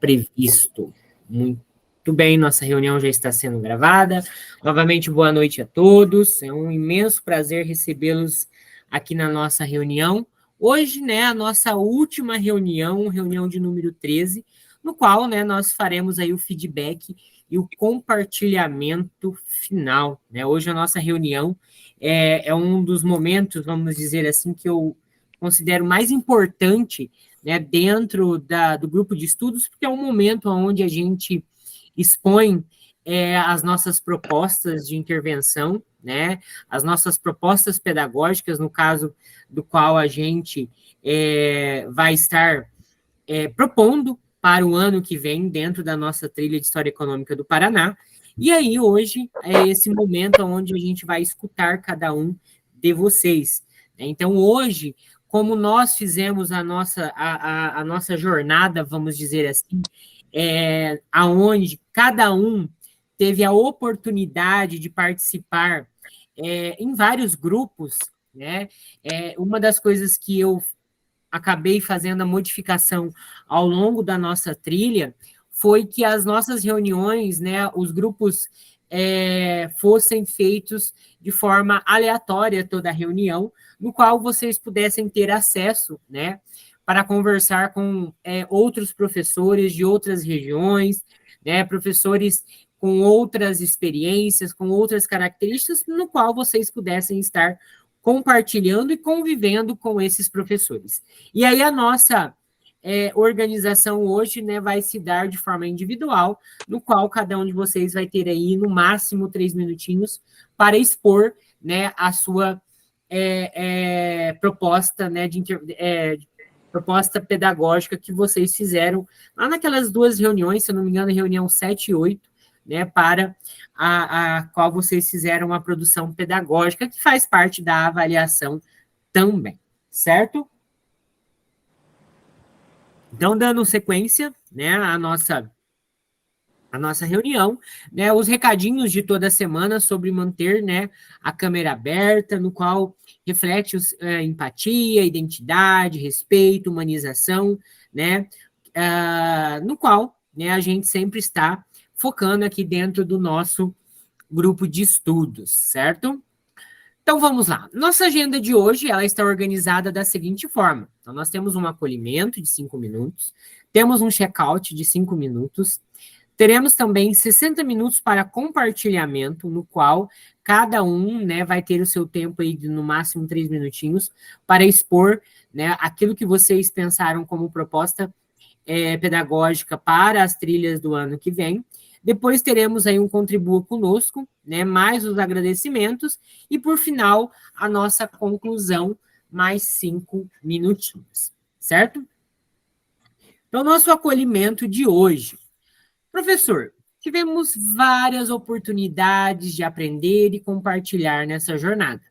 previsto. Muito bem, nossa reunião já está sendo gravada. Novamente, boa noite a todos. É um imenso prazer recebê-los aqui na nossa reunião. Hoje, né, a nossa última reunião, reunião de número 13, no qual, né, nós faremos aí o feedback e o compartilhamento final, né? Hoje a nossa reunião é um dos momentos, vamos dizer assim, que eu considero mais importante, né, dentro do grupo de estudos, porque é um momento onde a gente expõe as nossas propostas de intervenção, né, as nossas propostas pedagógicas, no caso do qual a gente vai estar propondo para o ano que vem, dentro da nossa trilha de História Econômica do Paraná. E aí, hoje, é esse momento onde a gente vai escutar cada um de vocês. Então, hoje, como nós fizemos a nossa jornada, vamos dizer assim, aonde cada um teve a oportunidade de participar em vários grupos, né? Uma das coisas que eu acabei fazendo a modificação ao longo da nossa trilha foi que as nossas reuniões, né, os grupos fossem feitos de forma aleatória toda a reunião, no qual vocês pudessem ter acesso, né, para conversar com outros professores de outras regiões, né, professores com outras experiências, com outras características, no qual vocês pudessem estar compartilhando e convivendo com esses professores. E aí a nossa organização hoje, né, vai se dar de forma individual, no qual cada um de vocês vai ter aí, no máximo, 3 minutinhos para expor, né, a sua proposta, né, proposta pedagógica que vocês fizeram lá naquelas duas reuniões, se eu não me engano, reunião 7 e 8, né, para a qual vocês fizeram a produção pedagógica, que faz parte da avaliação também, certo? Então, dando sequência, né, a nossa reunião, né, os recadinhos de toda semana sobre manter, né, a câmera aberta, no qual reflete empatia, identidade, respeito, humanização, né, no qual, né, a gente sempre está focando aqui dentro do nosso grupo de estudos, certo? Então, vamos lá. Nossa agenda de hoje, ela está organizada da seguinte forma. Então, nós temos um acolhimento de 5 minutos, temos um check-out de 5 minutos, teremos também 60 minutos para compartilhamento, no qual cada um, né, vai ter o seu tempo aí de, no máximo, 3 minutinhos, para expor, né, aquilo que vocês pensaram como proposta pedagógica para as trilhas do ano que vem. Depois teremos aí um Contribua Conosco, né, mais os agradecimentos, e por final, a nossa conclusão, mais 5 minutinhos, certo? Então, nosso acolhimento de hoje. Professor, tivemos várias oportunidades de aprender e compartilhar nessa jornada.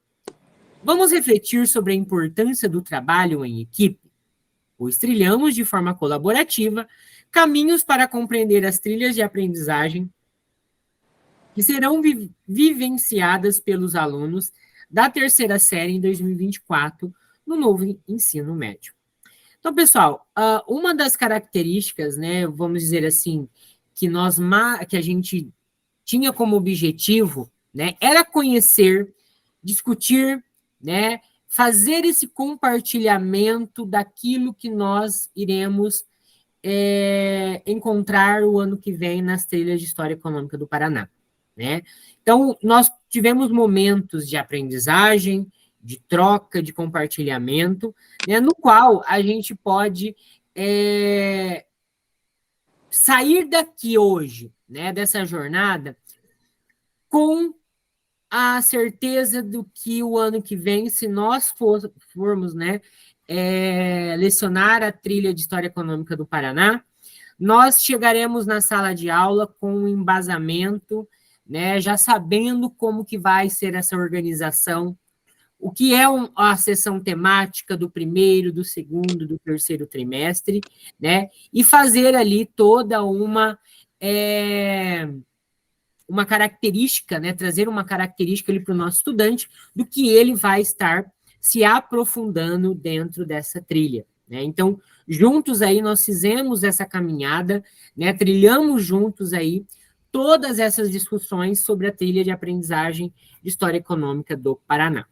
Vamos refletir sobre a importância do trabalho em equipe, pois trilhamos de forma colaborativa caminhos para compreender as trilhas de aprendizagem que serão vivenciadas pelos alunos da terceira série em 2024 no novo ensino médio. Então, pessoal, uma das características, né, vamos dizer assim, que a gente tinha como objetivo, né, era conhecer, discutir, né, fazer esse compartilhamento daquilo que nós iremos encontrar o ano que vem nas trilhas de História Econômica do Paraná, né? Então, nós tivemos momentos de aprendizagem, de troca, de compartilhamento, né, no qual a gente pode sair daqui hoje, né, dessa jornada, com a certeza do que o ano que vem, se nós formos, né, lecionar a trilha de História Econômica do Paraná, nós chegaremos na sala de aula com um embasamento, né, já sabendo como que vai ser essa organização, o que é a sessão temática do primeiro, do segundo, do terceiro trimestre, né, e fazer ali toda uma característica, né, trazer uma característica ali para o nosso estudante do que ele vai estar se aprofundando dentro dessa trilha, né? Então, juntos aí nós fizemos essa caminhada, né? Trilhamos juntos aí todas essas discussões sobre a trilha de aprendizagem de História Econômica do Paraná.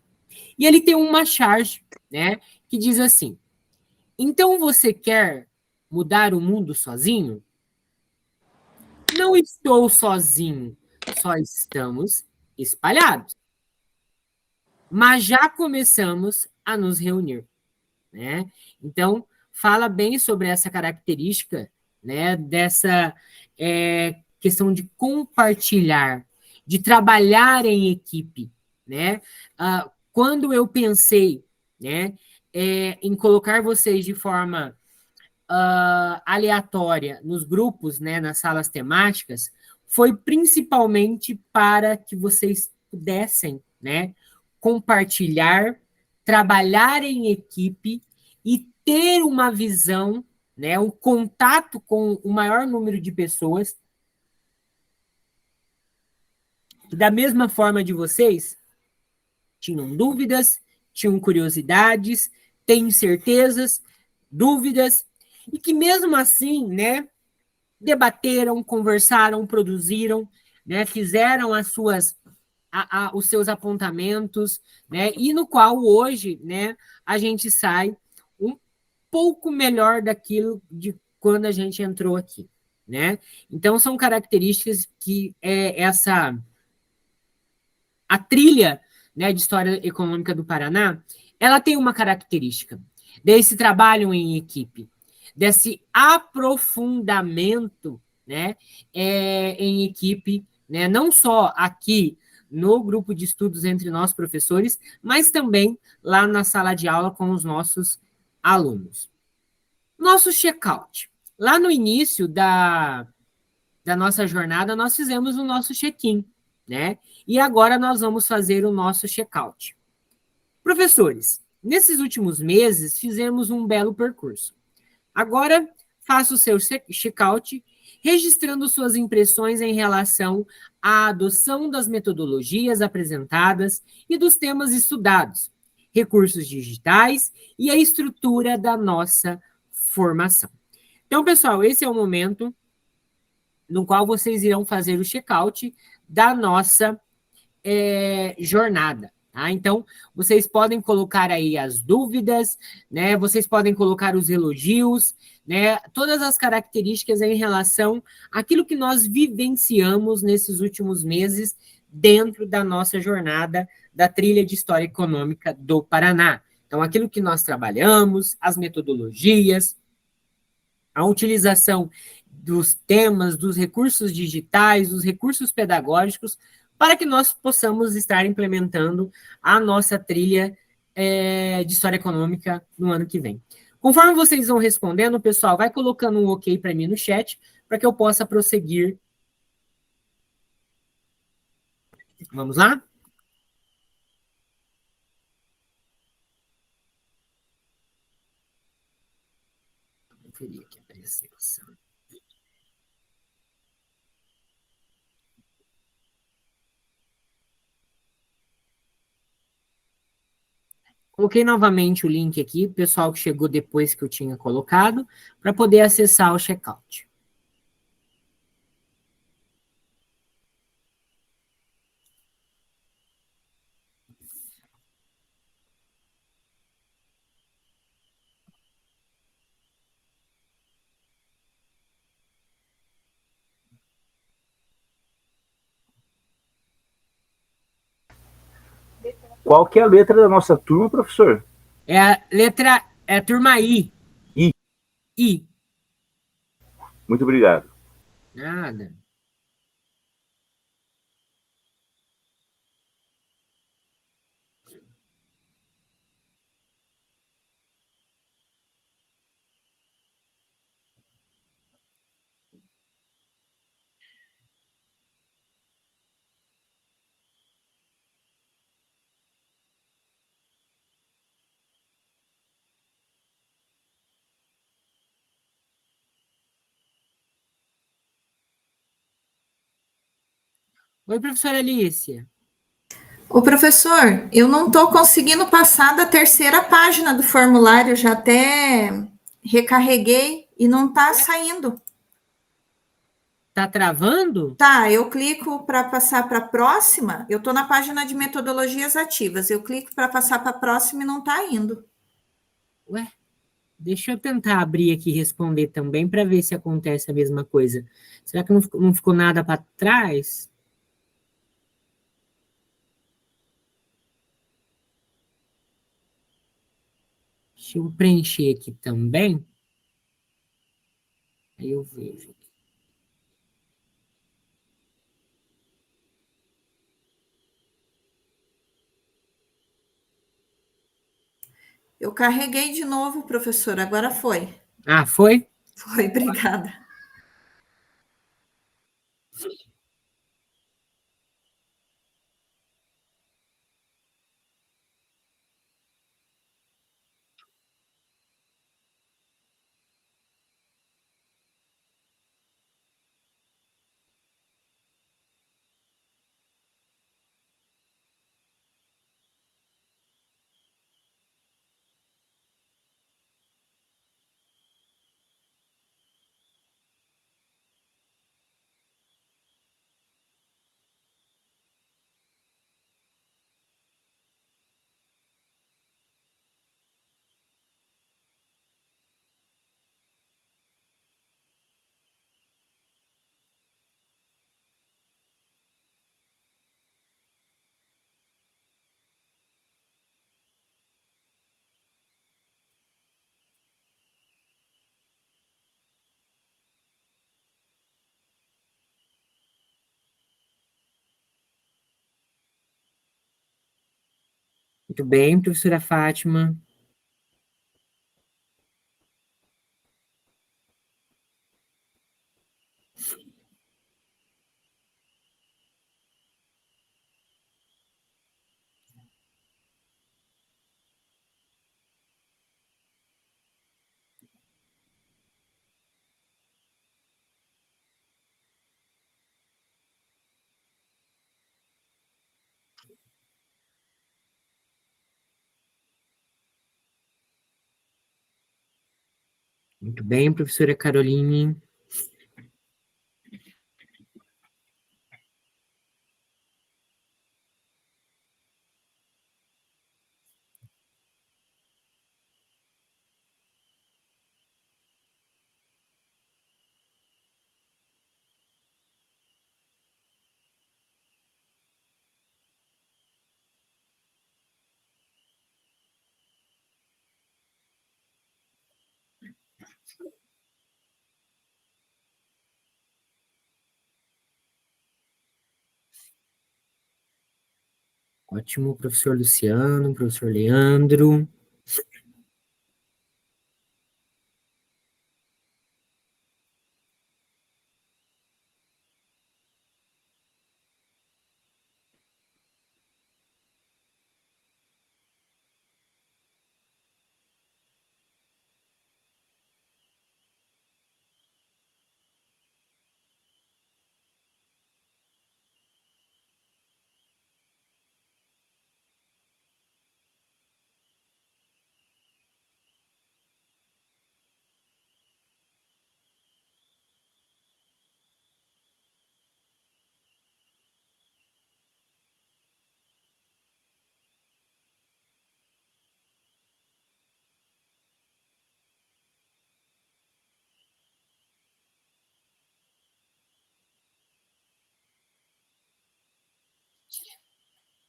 E ele tem uma charge, né, que diz assim: então você quer mudar o mundo sozinho? Não estou sozinho, só estamos espalhados. Mas já começamos a nos reunir, né? Então, fala bem sobre essa característica, né, dessa questão de compartilhar, de trabalhar em equipe, né? Quando eu pensei, né, em colocar vocês de forma aleatória nos grupos, né, nas salas temáticas, foi principalmente para que vocês pudessem, né, compartilhar, trabalhar em equipe e ter uma visão, né, um contato com o maior número de pessoas, que da mesma forma de vocês, tinham dúvidas, tinham curiosidades, têm certezas, dúvidas, e que mesmo assim, né, debateram, conversaram, produziram, né, fizeram os seus apontamentos, né, e no qual hoje, né, a gente sai um pouco melhor daquilo de quando a gente entrou aqui, né? Então são características que a trilha, né, de história econômica do Paraná, ela tem uma característica desse trabalho em equipe, desse aprofundamento, né, em equipe, né, não só aqui no grupo de estudos entre nós professores, mas também lá na sala de aula com os nossos alunos. Nosso check-out. Lá no início da nossa jornada, nós fizemos o nosso check-in, né? E agora nós vamos fazer o nosso check-out. Professores, nesses últimos meses fizemos um belo percurso. Agora, faça o seu check-out, registrando suas impressões em relação à adoção das metodologias apresentadas e dos temas estudados, recursos digitais e a estrutura da nossa formação. Então, pessoal, esse é o momento no qual vocês irão fazer o check-out da nossa jornada. Tá? Então, vocês podem colocar aí as dúvidas, né? Vocês podem colocar os elogios, né? Todas as características em relação àquilo que nós vivenciamos nesses últimos meses dentro da nossa jornada da trilha de História Econômica do Paraná. Então, aquilo que nós trabalhamos, as metodologias, a utilização dos temas, dos recursos digitais, dos recursos pedagógicos, para que nós possamos estar implementando a nossa trilha de história econômica no ano que vem. Conforme vocês vão respondendo, pessoal, vai colocando um ok para mim no chat, para que eu possa prosseguir. Vamos lá? Vou conferir aqui a apresentação. Coloquei novamente o link aqui, pessoal que chegou depois que eu tinha colocado, para poder acessar o checkout. Qual que é a letra da nossa turma, professor? É a letra, é a turma I. I. I. Muito obrigado. Nada. Oi, professora Alicia. Ô, professor, eu não estou conseguindo passar da terceira página do formulário, já até recarreguei e não está saindo. Tá travando? Tá, eu clico para passar para a próxima, eu estou na página de metodologias ativas, eu clico para passar para a próxima e não está indo. Ué, deixa eu tentar abrir aqui e responder também para ver se acontece a mesma coisa. Será que não ficou nada para trás? Deixa eu preencher aqui também. Aí eu vejo. Eu carreguei de novo, professor, agora foi. Ah, foi? Foi, obrigada. Muito bem, professora Fátima. Muito bem, professora Caroline. Ótimo, professor Luciano, professor Leandro.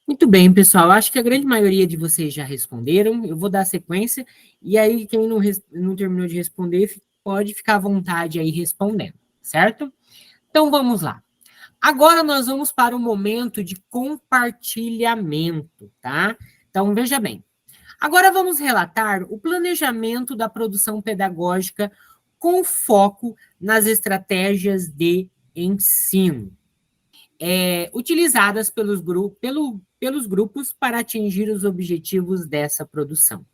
Muito bem, pessoal. Acho que a grande maioria de vocês já responderam. Eu vou dar sequência. E aí, quem não terminou de responder, pode ficar à vontade aí respondendo, certo? Então, vamos lá. Agora nós vamos para o momento de compartilhamento, tá? Então, veja bem. Agora vamos relatar o planejamento da produção pedagógica com foco nas estratégias de ensino, utilizadas pelos grupos para atingir os objetivos dessa produção.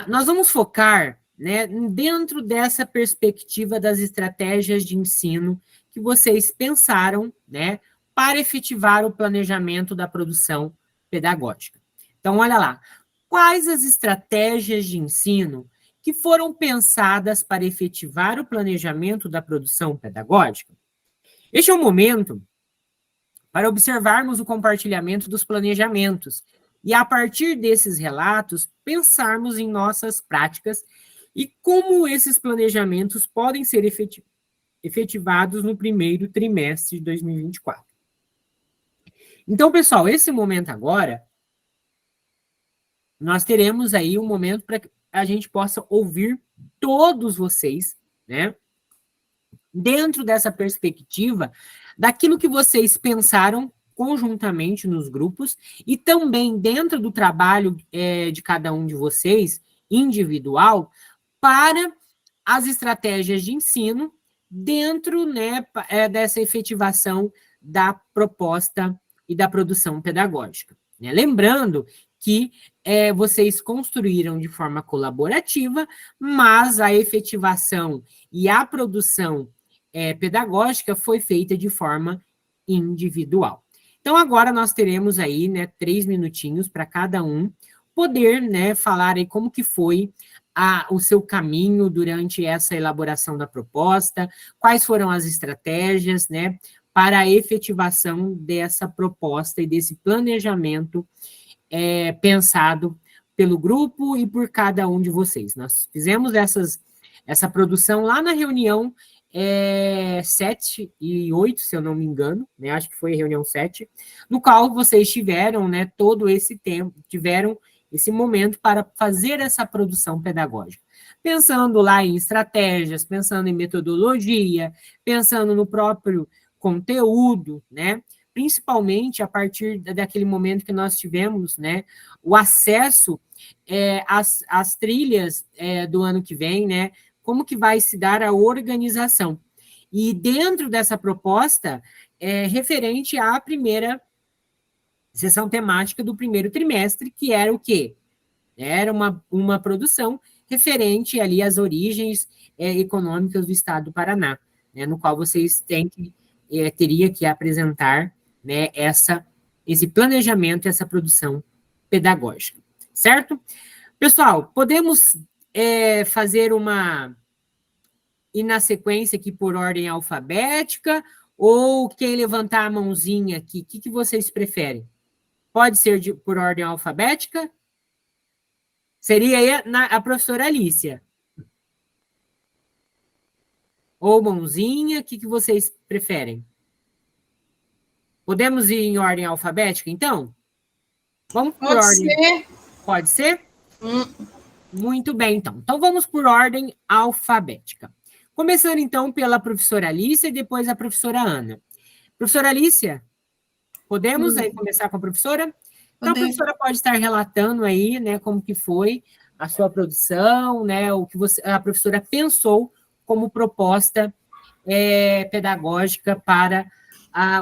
Nós vamos focar, né, dentro dessa perspectiva das estratégias de ensino que vocês pensaram, né, para efetivar o planejamento da produção pedagógica. Então, olha lá, quais as estratégias de ensino que foram pensadas para efetivar o planejamento da produção pedagógica? Este é o momento para observarmos o compartilhamento dos planejamentos e, a partir desses relatos, pensarmos em nossas práticas e como esses planejamentos podem ser efetivados no primeiro trimestre de 2024. Então, pessoal, esse momento agora, nós teremos aí um momento para que a gente possa ouvir todos vocês, né? Dentro dessa perspectiva, daquilo que vocês pensaram conjuntamente nos grupos e também dentro do trabalho de cada um de vocês, individual, para as estratégias de ensino dentro, né, dessa efetivação da proposta e da produção pedagógica. Né? Lembrando que vocês construíram de forma colaborativa, mas a efetivação e a produção pedagógica foi feita de forma individual. Então, agora nós teremos aí, né, 3 minutinhos para cada um poder, né, falar aí como que foi o seu caminho durante essa elaboração da proposta, quais foram as estratégias, né, para a efetivação dessa proposta e desse planejamento pensado pelo grupo e por cada um de vocês. Nós fizemos essa produção lá na reunião 7 e 8, se eu não me engano, né, acho que foi a reunião 7, no qual vocês tiveram, né, todo esse tempo, tiveram esse momento para fazer essa produção pedagógica. Pensando lá em estratégias, pensando em metodologia, pensando no próprio conteúdo, né, principalmente a partir daquele momento que nós tivemos, né, o acesso às trilhas do ano que vem, né, como que vai se dar a organização. E dentro dessa proposta, referente à primeira sessão temática do primeiro trimestre, que era o quê? Era uma produção referente ali às origens econômicas do Estado do Paraná, né, no qual vocês teria que apresentar, né, esse planejamento, essa produção pedagógica, certo? Pessoal, podemos fazer ir na sequência aqui por ordem alfabética, ou quem levantar a mãozinha aqui, o que vocês preferem? Pode ser por ordem alfabética? Seria aí a professora Alicia. Ou mãozinha, o que vocês preferem? Podemos ir em ordem alfabética, então? Vamos por ordem. Ser. Pode ser? Muito bem, então. Então, vamos por ordem alfabética. Começando, então, pela professora Alicia e depois a professora Ana. Professora Alicia, podemos aí começar com a professora? Então, a professora pode estar relatando aí, né, como que foi a sua produção, né, o que a professora pensou como proposta pedagógica para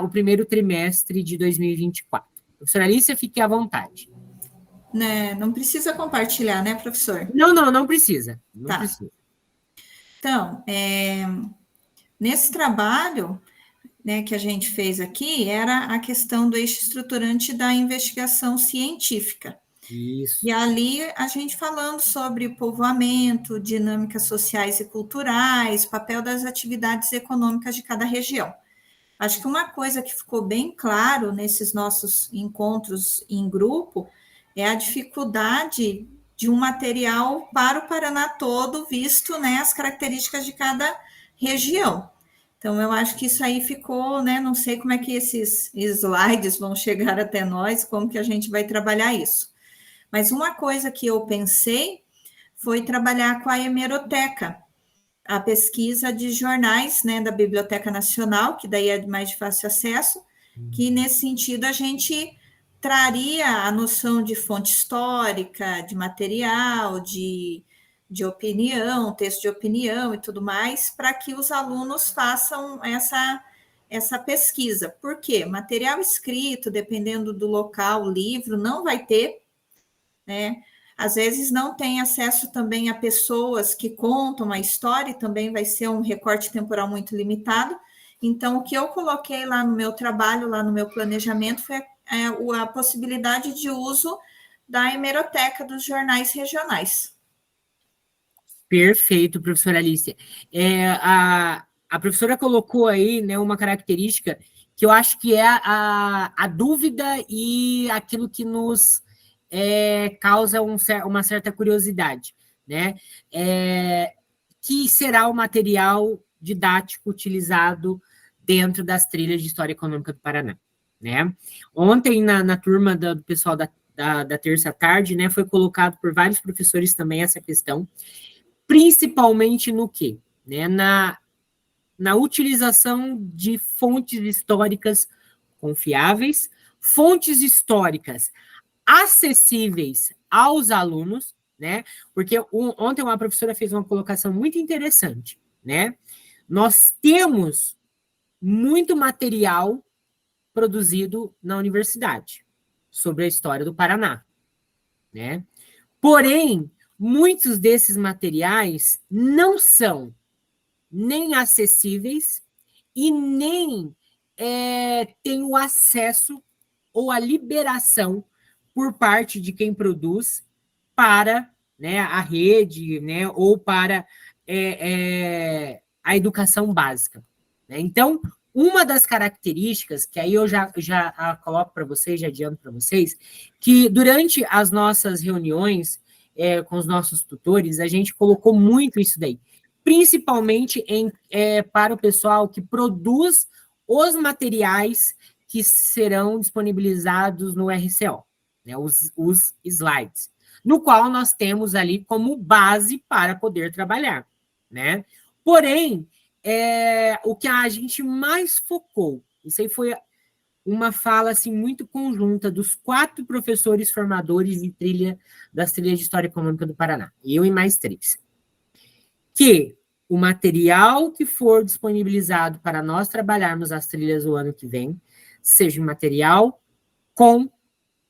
o primeiro trimestre de 2024. Professora Alicia, fique à vontade. Né, não precisa compartilhar, né, professor? Não precisa. Não precisa. Então, nesse trabalho, né, que a gente fez aqui, era a questão do eixo estruturante da investigação científica. Isso. E ali a gente falando sobre povoamento, dinâmicas sociais e culturais, papel das atividades econômicas de cada região. Acho que uma coisa que ficou bem claro nesses nossos encontros em grupo é a dificuldade de um material para o Paraná todo, visto, né, as características de cada região. Então, eu acho que isso aí ficou, né, não sei como é que esses slides vão chegar até nós, como que a gente vai trabalhar isso. Mas uma coisa que eu pensei foi trabalhar com a hemeroteca, a pesquisa de jornais, né, da Biblioteca Nacional, que daí é mais de fácil acesso, que nesse sentido a gente traria a noção de fonte histórica, de material, de opinião, texto de opinião e tudo mais, para que os alunos façam essa pesquisa. Por quê? Material escrito, dependendo do local, livro, não vai ter, né? Às vezes não tem acesso também a pessoas que contam a história, e também vai ser um recorte temporal muito limitado. Então, o que eu coloquei lá no meu trabalho, lá no meu planejamento, foi a possibilidade de uso da hemeroteca dos jornais regionais. Perfeito, professora Alicia. A professora colocou aí, né, uma característica que eu acho que é a dúvida e aquilo que nos causa uma certa curiosidade, né? Que será o material didático utilizado dentro das trilhas de História Econômica do Paraná, né? Ontem, na turma do pessoal da terça tarde, né, foi colocado por vários professores também essa questão, principalmente no quê? Né? Na utilização de fontes históricas confiáveis, fontes históricas acessíveis aos alunos, né? Porque ontem uma professora fez uma colocação muito interessante, né? Nós temos muito material produzido na universidade sobre a história do Paraná, né? Porém, muitos desses materiais não são nem acessíveis e nem têm o acesso ou a liberação por parte de quem produz para, né, a rede, né, ou para a educação básica, né? Então, uma das características, que aí eu já coloco para vocês, já adianto para vocês, que durante as nossas reuniões com os nossos tutores, a gente colocou muito isso daí, principalmente para o pessoal que produz os materiais que serão disponibilizados no RCO, né, os slides, no qual nós temos ali como base para poder trabalhar, né? Porém, o que a gente mais focou, isso aí foi uma fala assim, muito conjunta dos 4 professores formadores das trilhas de História Econômica do Paraná, eu e mais 3, que o material que for disponibilizado para nós trabalharmos as trilhas o ano que vem seja um material com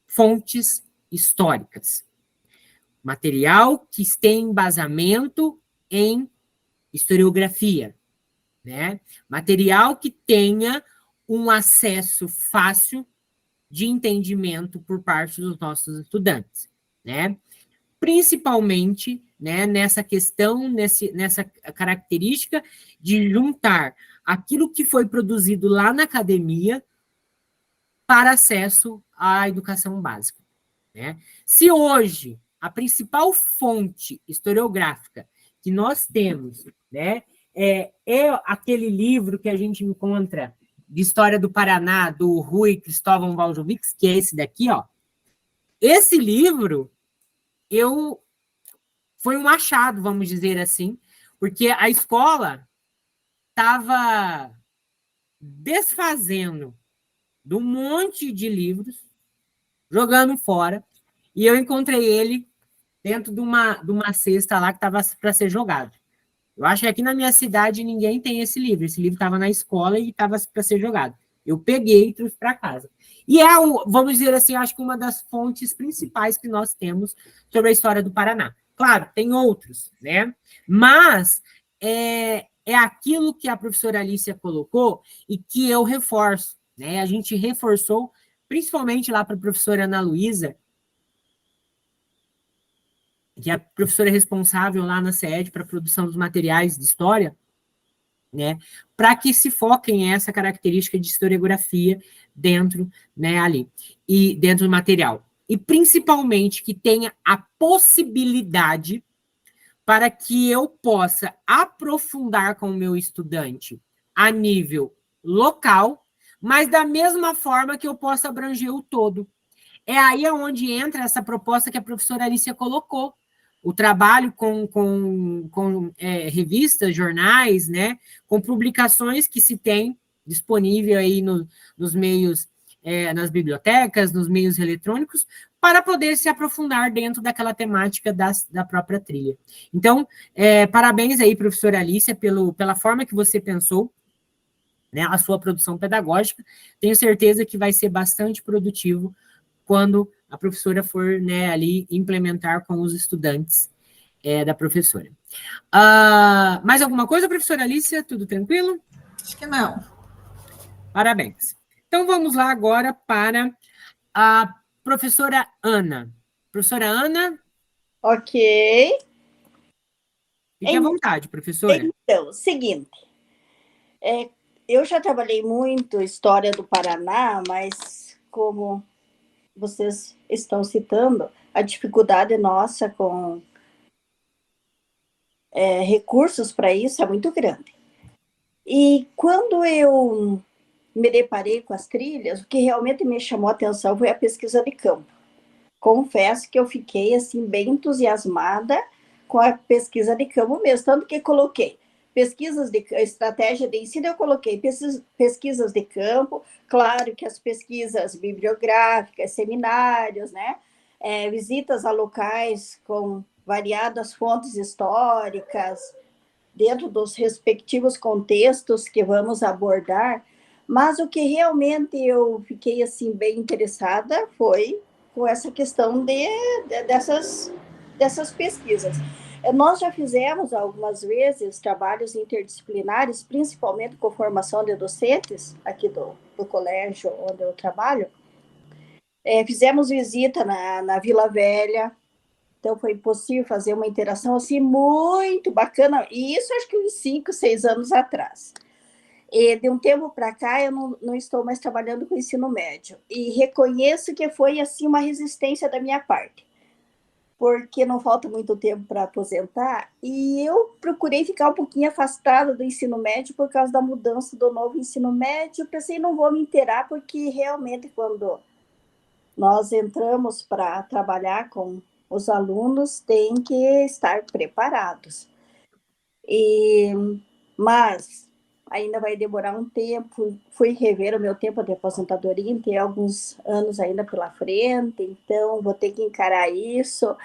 fontes históricas. Material que tenha embasamento em historiografia, né? Material que tenha um acesso fácil de entendimento por parte dos nossos estudantes, né? Principalmente, né, nessa questão, nessa característica de juntar aquilo que foi produzido lá na academia para acesso à educação básica, né? Se hoje a principal fonte historiográfica que nós temos, né, é aquele livro que a gente encontra de História do Paraná, do Rui Cristóvão Valjovics, que é esse daqui, ó. Esse livro, foi um achado, vamos dizer assim, porque a escola estava desfazendo de um monte de livros, jogando fora, e eu encontrei ele dentro de uma cesta lá que estava para ser jogado. Eu acho que aqui na minha cidade ninguém tem esse livro estava na escola e estava para ser jogado. Eu peguei e trouxe para casa. E vamos dizer assim, acho que uma das fontes principais que nós temos sobre a história do Paraná. Claro, tem outros, né? Mas é aquilo que a professora Alicia colocou e que eu reforço, né? A gente reforçou, principalmente lá para a professora Ana Luísa, que é a professora responsável lá na SED para a produção dos materiais de história, né, para que se foquem essa característica de historiografia dentro, né, ali, e dentro do material. E, principalmente, que tenha a possibilidade para que eu possa aprofundar com o meu estudante a nível local, mas da mesma forma que eu possa abranger o todo. É aí onde entra essa proposta que a professora Alicia colocou, o trabalho com revistas, jornais, né, com publicações que se tem disponível aí nos meios, nas bibliotecas, nos meios eletrônicos, para poder se aprofundar dentro daquela temática da própria trilha. Então, parabéns aí, professora Alicia, pela forma que você pensou, né, a sua produção pedagógica. Tenho certeza que vai ser bastante produtivo quando a professora for, né, ali implementar com os estudantes da professora. Mais alguma coisa, professora Alicia? Tudo tranquilo? Acho que não. Parabéns. Então, vamos lá agora para a professora Ana. Professora Ana, Ok. fique à vontade, professora. Então, seguinte, eu já trabalhei muito história do Paraná, mas como vocês estão citando, a dificuldade nossa com recursos para isso é muito grande. E quando eu me deparei com as trilhas, o que realmente me chamou a atenção foi a pesquisa de campo. Confesso que eu fiquei assim bem entusiasmada com a pesquisa de campo mesmo, tanto que coloquei pesquisas de estratégia de ensino, eu coloquei pesquisas de campo, claro que as pesquisas bibliográficas, seminários, né, visitas a locais com variadas fontes históricas, dentro dos respectivos contextos que vamos abordar, mas o que realmente eu fiquei assim bem interessada foi com essa questão dessas pesquisas. Nós já fizemos algumas vezes trabalhos interdisciplinares, principalmente com formação de docentes, aqui do colégio onde eu trabalho. Fizemos visita na Vila Velha, então foi possível fazer uma interação assim muito bacana, e isso acho que uns 5, 6 anos atrás. E de um tempo para cá eu não estou mais trabalhando com ensino médio, e reconheço que foi assim uma resistência da minha parte, porque não falta muito tempo para aposentar, e eu procurei ficar um pouquinho afastada do ensino médio por causa da mudança do novo ensino médio. Pensei, não vou me inteirar, porque realmente quando nós entramos para trabalhar com os alunos, tem que estar preparados. Mas ainda vai demorar um tempo. Fui rever o meu tempo de aposentadoria, tem alguns anos ainda pela frente, então vou ter que encarar isso.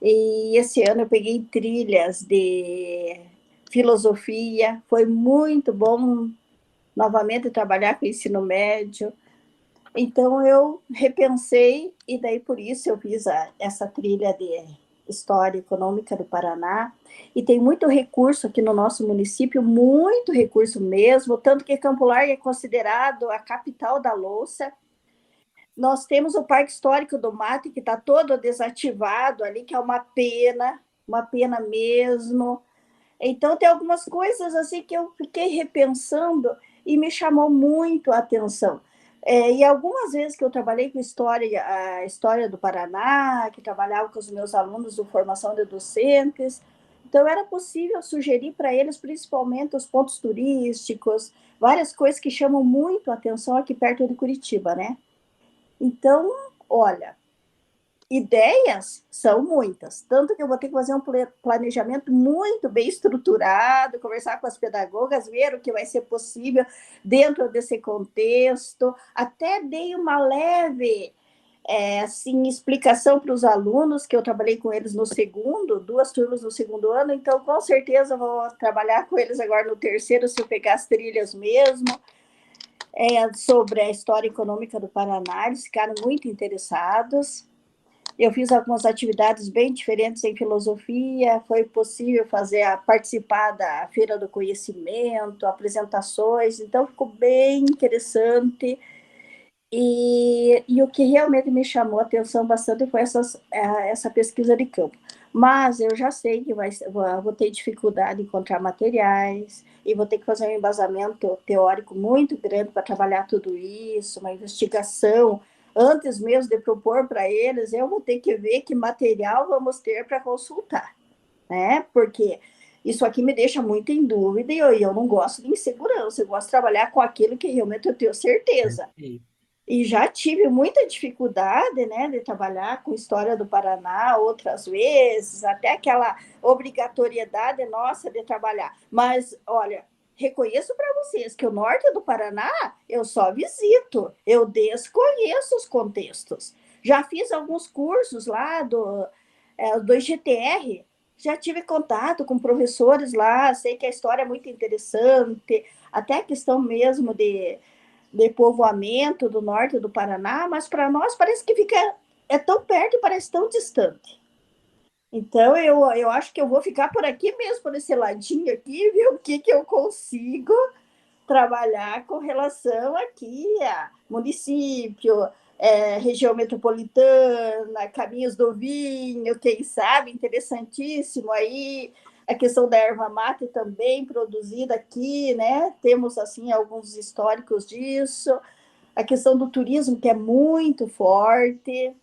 E esse ano eu peguei trilhas de filosofia, foi muito bom novamente trabalhar com ensino médio. Então eu repensei, e daí por isso eu fiz essa trilha de História Econômica do Paraná, e tem muito recurso aqui no nosso município, muito recurso mesmo, tanto que Campo Largo é considerado a capital da louça. Nós temos o Parque Histórico do Mate, que está todo desativado ali, que é uma pena mesmo. Então tem algumas coisas assim que eu fiquei repensando e me chamou muito a atenção. E algumas vezes que eu trabalhei com a história do Paraná, que trabalhava com os meus alunos de formação de docentes, então era possível sugerir para eles, principalmente os pontos turísticos, várias coisas que chamam muito a atenção aqui perto de Curitiba, né? Então, olha, ideias são muitas, tanto que eu vou ter que fazer um planejamento muito bem estruturado, conversar com as pedagogas, ver o que vai ser possível dentro desse contexto. Até dei uma leve assim, explicação para os alunos, que eu trabalhei com eles no 2 turmas no 2º ano, então com certeza vou trabalhar com eles agora no 3º, se eu pegar as trilhas mesmo. Sobre a história econômica do Paraná, eles ficaram muito interessados. Eu fiz algumas atividades bem diferentes em filosofia, foi possível participar da Feira do Conhecimento, apresentações, então ficou bem interessante. E o que realmente me chamou a atenção bastante foi essa pesquisa de campo. Mas eu já sei que vou ter dificuldade em encontrar materiais, e vou ter que fazer um embasamento teórico muito grande para trabalhar tudo isso, uma investigação. Antes mesmo de propor para eles, eu vou ter que ver que material vamos ter para consultar, né? Porque isso aqui me deixa muito em dúvida, e eu não gosto de insegurança, eu gosto de trabalhar com aquilo que realmente eu tenho certeza. E já tive muita dificuldade, né, de trabalhar com história do Paraná outras vezes, até aquela obrigatoriedade nossa de trabalhar. Mas, olha, reconheço para vocês que o norte do Paraná eu só visito, eu desconheço os contextos. Já fiz alguns cursos lá do IGTR, já tive contato com professores lá, sei que a história é muito interessante, até a questão mesmo de povoamento do norte do Paraná, mas para nós parece que é tão perto e parece tão distante. Então, eu acho que eu vou ficar por aqui mesmo, por esse ladinho aqui, ver o que eu consigo trabalhar com relação aqui a município, região metropolitana, caminhos do vinho, quem sabe, interessantíssimo aí, a questão da erva mate também produzida aqui, né? Temos, assim, alguns históricos disso, a questão do turismo, que é muito forte,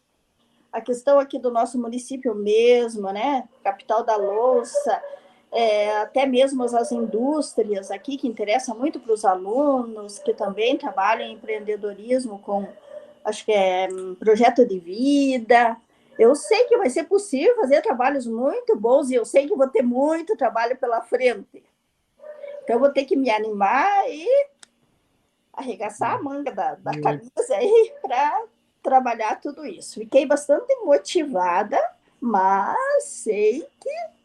a questão aqui do nosso município mesmo, né? Capital da louça, até mesmo as indústrias aqui, que interessam muito para os alunos, que também trabalham em empreendedorismo com, acho que é projeto de vida. Eu sei que vai ser possível fazer trabalhos muito bons e eu sei que vou ter muito trabalho pela frente. Então, eu vou ter que me animar e arregaçar a manga da camisa aí para trabalhar tudo isso. Fiquei bastante motivada, mas sei que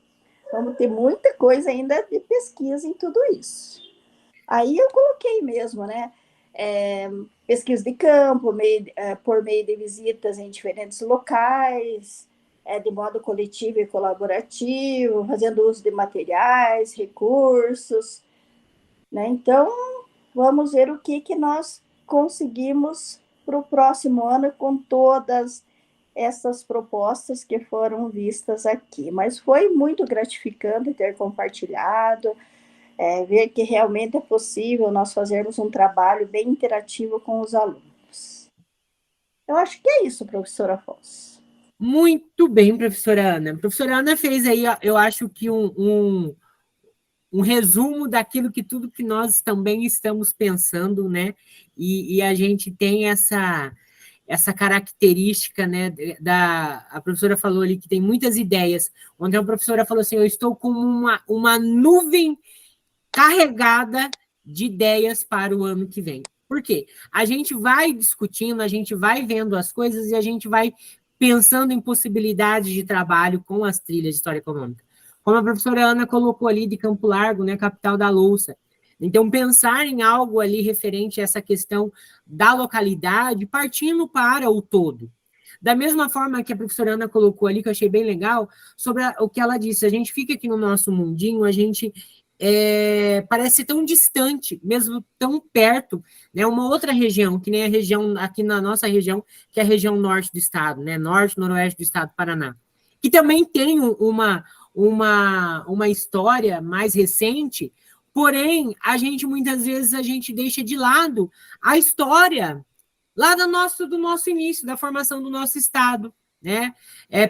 vamos ter muita coisa ainda de pesquisa em tudo isso. Aí eu coloquei mesmo, né? Pesquisa de campo, por meio de visitas em diferentes locais, de modo coletivo e colaborativo, fazendo uso de materiais, recursos, né? Então, vamos ver o que nós conseguimos para o próximo ano com todas essas propostas que foram vistas aqui. Mas foi muito gratificante ter compartilhado, ver que realmente é possível nós fazermos um trabalho bem interativo com os alunos. Eu acho que é isso, professora Afonso. Muito bem, professora Ana. A professora Ana fez aí, eu acho que um resumo daquilo que tudo que nós também estamos pensando, né? E a gente tem essa característica, né? A professora falou ali que tem muitas ideias. Ontem a professora falou assim: eu estou com uma nuvem carregada de ideias para o ano que vem. Por quê? A gente vai discutindo, a gente vai vendo as coisas e a gente vai pensando em possibilidades de trabalho com as trilhas de história econômica. Como a professora Ana colocou ali de Campo Largo, né, capital da louça. Então, pensar em algo ali referente a essa questão da localidade, partindo para o todo. Da mesma forma que a professora Ana colocou ali, que eu achei bem legal, sobre o que ela disse, a gente fica aqui no nosso mundinho, a gente parece tão distante, mesmo tão perto, né? Uma outra região, que nem a região, aqui na nossa região, que é a região norte do estado, né? Norte, noroeste do estado do Paraná, que também tem uma história mais recente, porém, muitas vezes a gente deixa de lado a história lá do nosso início, da formação do nosso estado, né?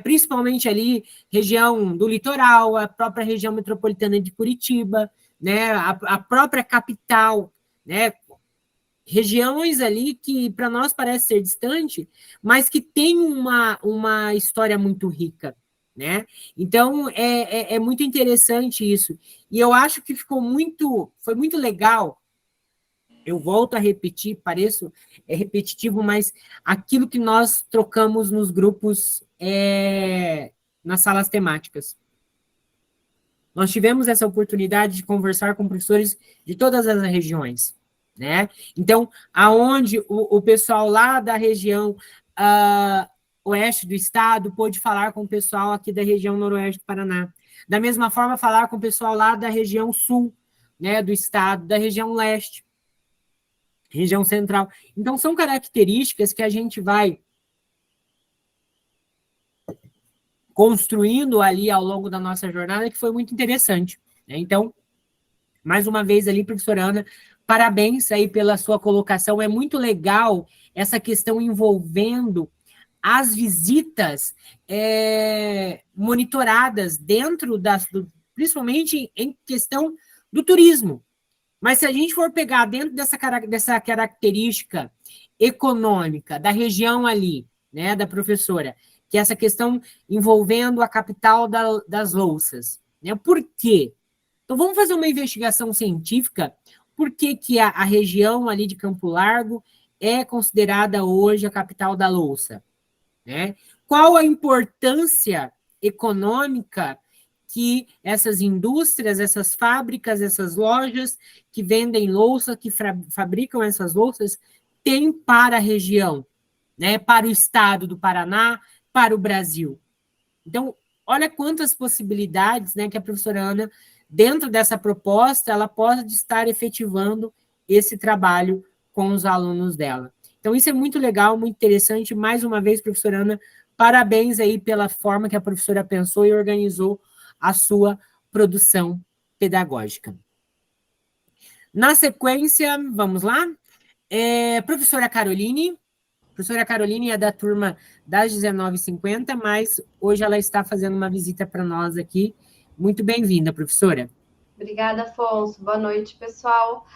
Principalmente ali, região do litoral, a própria região metropolitana de Curitiba, né? A própria capital, né? Regiões ali que para nós parece ser distante, mas que tem uma história muito rica, né? Então, é muito interessante isso. E eu acho que foi muito legal. Eu volto a repetir, pareço repetitivo, mas aquilo que nós trocamos nos grupos nas salas temáticas. Nós tivemos essa oportunidade de conversar com professores de todas as regiões, né? Então, aonde o pessoal lá da região oeste do estado pôde falar com o pessoal aqui da região noroeste do Paraná. Da mesma forma, falar com o pessoal lá da região sul, né, do estado, da região leste, região central. Então, são características que a gente vai construindo ali ao longo da nossa jornada, que foi muito interessante, né? Então, mais uma vez ali, professora Ana, parabéns aí pela sua colocação. É muito legal essa questão envolvendo as visitas monitoradas dentro principalmente em questão do turismo. Mas se a gente for pegar dentro dessa característica econômica da região ali, né, da professora, que é essa questão envolvendo a capital das louças, né? Por quê? Então, vamos fazer uma investigação científica. Por que a região ali de Campo Largo é considerada hoje a capital da louça, né? Qual a importância econômica que essas indústrias, essas fábricas, essas lojas que vendem louça, que fabricam essas louças, têm para a região, né? Para o estado do Paraná, para o Brasil. Então, olha quantas possibilidades, né, que a professora Ana, dentro dessa proposta, ela pode estar efetivando esse trabalho com os alunos dela. Então, isso é muito legal, muito interessante. Mais uma vez, professora Ana, parabéns aí pela forma que a professora pensou e organizou a sua produção pedagógica. Na sequência, vamos lá? Professora Caroline. Professora Caroline é da turma das 19h50, mas hoje ela está fazendo uma visita para nós aqui. Muito bem-vinda, professora. Obrigada, Afonso. Boa noite, pessoal.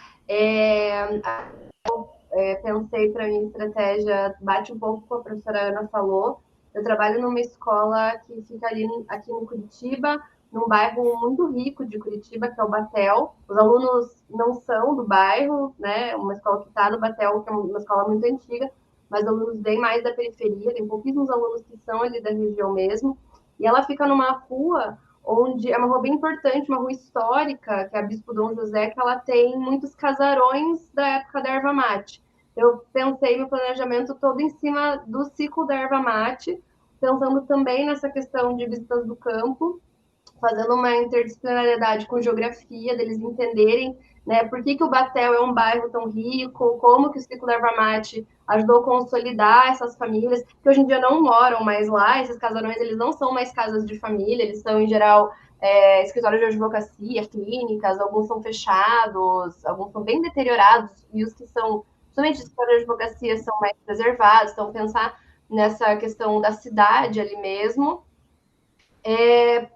Pensei para minha estratégia, bate um pouco com a professora Ana falou. Eu trabalho numa escola que fica aqui em Curitiba, num bairro muito rico de Curitiba, que é o Batel. Os alunos não são do bairro, né? Uma escola que está no Batel, que é uma escola muito antiga, mas alunos bem mais da periferia, tem pouquíssimos alunos que são ali da região mesmo. E ela fica numa rua onde é uma rua bem importante, uma rua histórica, que é a Bispo Dom José, que ela tem muitos casarões da época da erva mate. Eu pensei no planejamento todo em cima do ciclo da erva mate, pensando também nessa questão de visitas do campo, fazendo uma interdisciplinariedade com geografia, deles entenderem, né, por que o Batel é um bairro tão rico, como que o ciclo da erva mate ajudou a consolidar essas famílias, que hoje em dia não moram mais lá, esses casarões, eles não são mais casas de família, eles são, em geral, escritórios de advocacia, clínicas, alguns são fechados, alguns são bem deteriorados, e os que são, somente escritórios de advocacia, são mais preservados, então pensar nessa questão da cidade ali mesmo.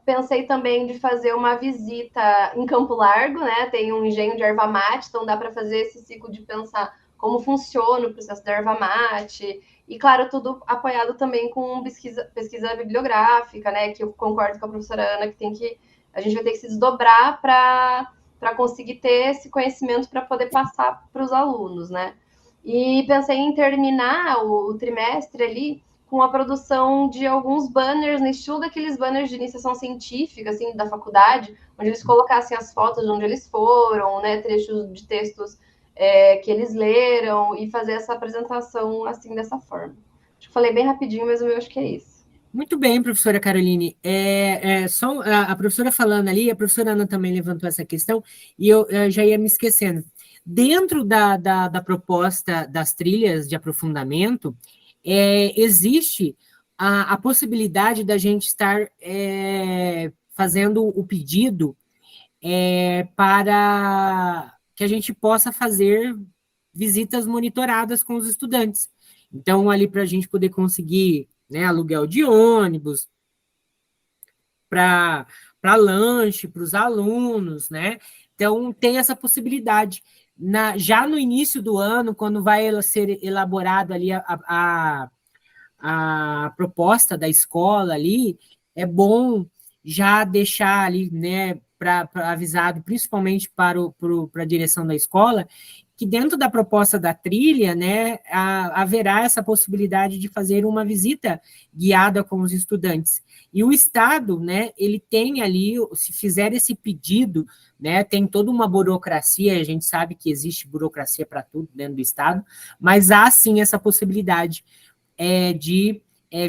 Pensei também de fazer uma visita em Campo Largo, né? Tem um engenho de erva mate, então dá para fazer esse ciclo de pensar como funciona o processo da erva mate. E, claro, tudo apoiado também com pesquisa bibliográfica, né? Que eu concordo com a professora Ana que a gente vai ter que se desdobrar para conseguir ter esse conhecimento para poder passar para os alunos, né? E pensei em terminar o trimestre ali com a produção de alguns banners, no estilo daqueles banners de iniciação científica, assim, da faculdade, onde eles colocassem as fotos de onde eles foram, né, trechos de textos que eles leram, e fazer essa apresentação, assim, dessa forma. Acho que falei bem rapidinho, mas eu acho que é isso. Muito bem, professora Caroline. Só a professora falando ali, a professora Ana também levantou essa questão, e eu já ia me esquecendo. Dentro da proposta das trilhas de aprofundamento, existe a possibilidade da gente estar fazendo o pedido para que a gente possa fazer visitas monitoradas com os estudantes. Então, ali para a gente poder conseguir, né, aluguel de ônibus, para lanche, para os alunos, né? Então, tem essa possibilidade. Já no início do ano, quando vai ser elaborado ali a proposta da escola ali, é bom já deixar ali, né, para avisado, principalmente para a direção da escola, que dentro da proposta da trilha, né, haverá essa possibilidade de fazer uma visita guiada com os estudantes. E o Estado, né, ele tem ali, se fizer esse pedido, né, tem toda uma burocracia, a gente sabe que existe burocracia para tudo dentro do Estado, mas há sim essa possibilidade de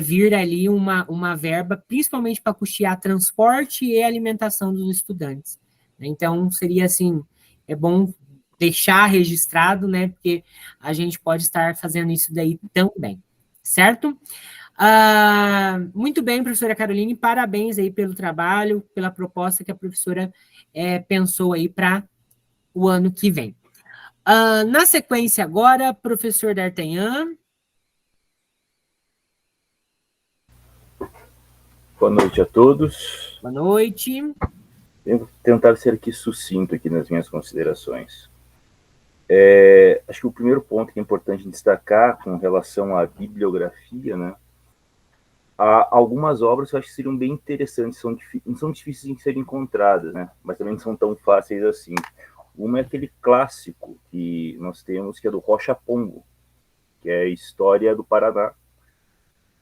vir ali uma verba, principalmente para custear transporte e alimentação dos estudantes. Então, seria assim, é bom deixar registrado, né, porque a gente pode estar fazendo isso daí também, certo? Muito bem, professora Caroline, parabéns aí pelo trabalho, pela proposta que a professora pensou aí para o ano que vem. Na sequência agora, professor D'Artagnan. Boa noite a todos. Boa noite. Vou tentar ser aqui sucinto aqui nas minhas considerações. Acho que o primeiro ponto que é importante destacar com relação à bibliografia, né? Há algumas obras que eu acho que seriam bem interessantes, não são difíceis de serem encontradas, né? Mas também não são tão fáceis assim. Uma é aquele clássico que nós temos, que é do Rocha Pombo, que é a História do Paraná,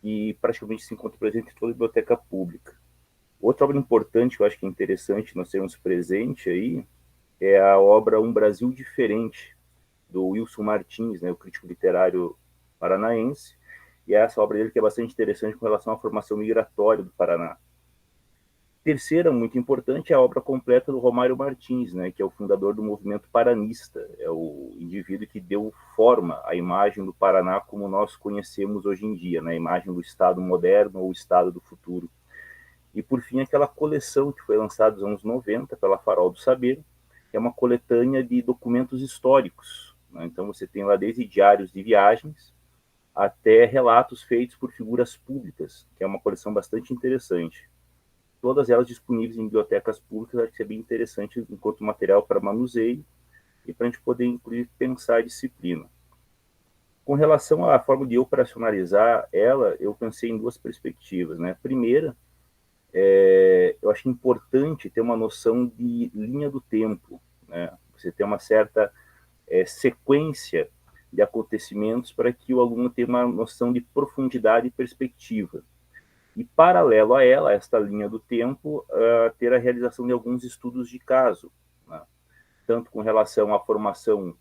e praticamente se encontra presente em toda a biblioteca pública. Outra obra importante que eu acho que é interessante nós termos presente aí é a obra Um Brasil Diferente, do Wilson Martins, né, o crítico literário paranaense, e essa obra dele que é bastante interessante com relação à formação migratória do Paraná. Terceira, muito importante, é a obra completa do Romário Martins, né, que é o fundador do movimento paranista, é o indivíduo que deu forma à imagem do Paraná como nós conhecemos hoje em dia, né? A imagem do Estado moderno ou Estado do futuro. E, por fim, aquela coleção que foi lançada nos anos 90 pela Farol do Saber, que é uma coletânea de documentos históricos, né? Então, você tem lá desde diários de viagens até relatos feitos por figuras públicas, que é uma coleção bastante interessante. Todas elas disponíveis em bibliotecas públicas, acho que é bem interessante enquanto material para manuseio e para a gente poder, inclusive, pensar a disciplina. Com relação à forma de operacionalizar ela, eu pensei em duas perspectivas, né? Primeira, eu acho importante ter uma noção de linha do tempo, né? Você ter uma certa sequência de acontecimentos para que o aluno tenha uma noção de profundidade e perspectiva. E, paralelo a ela, esta linha do tempo, ter a realização de alguns estudos de caso, né? Tanto com relação à formação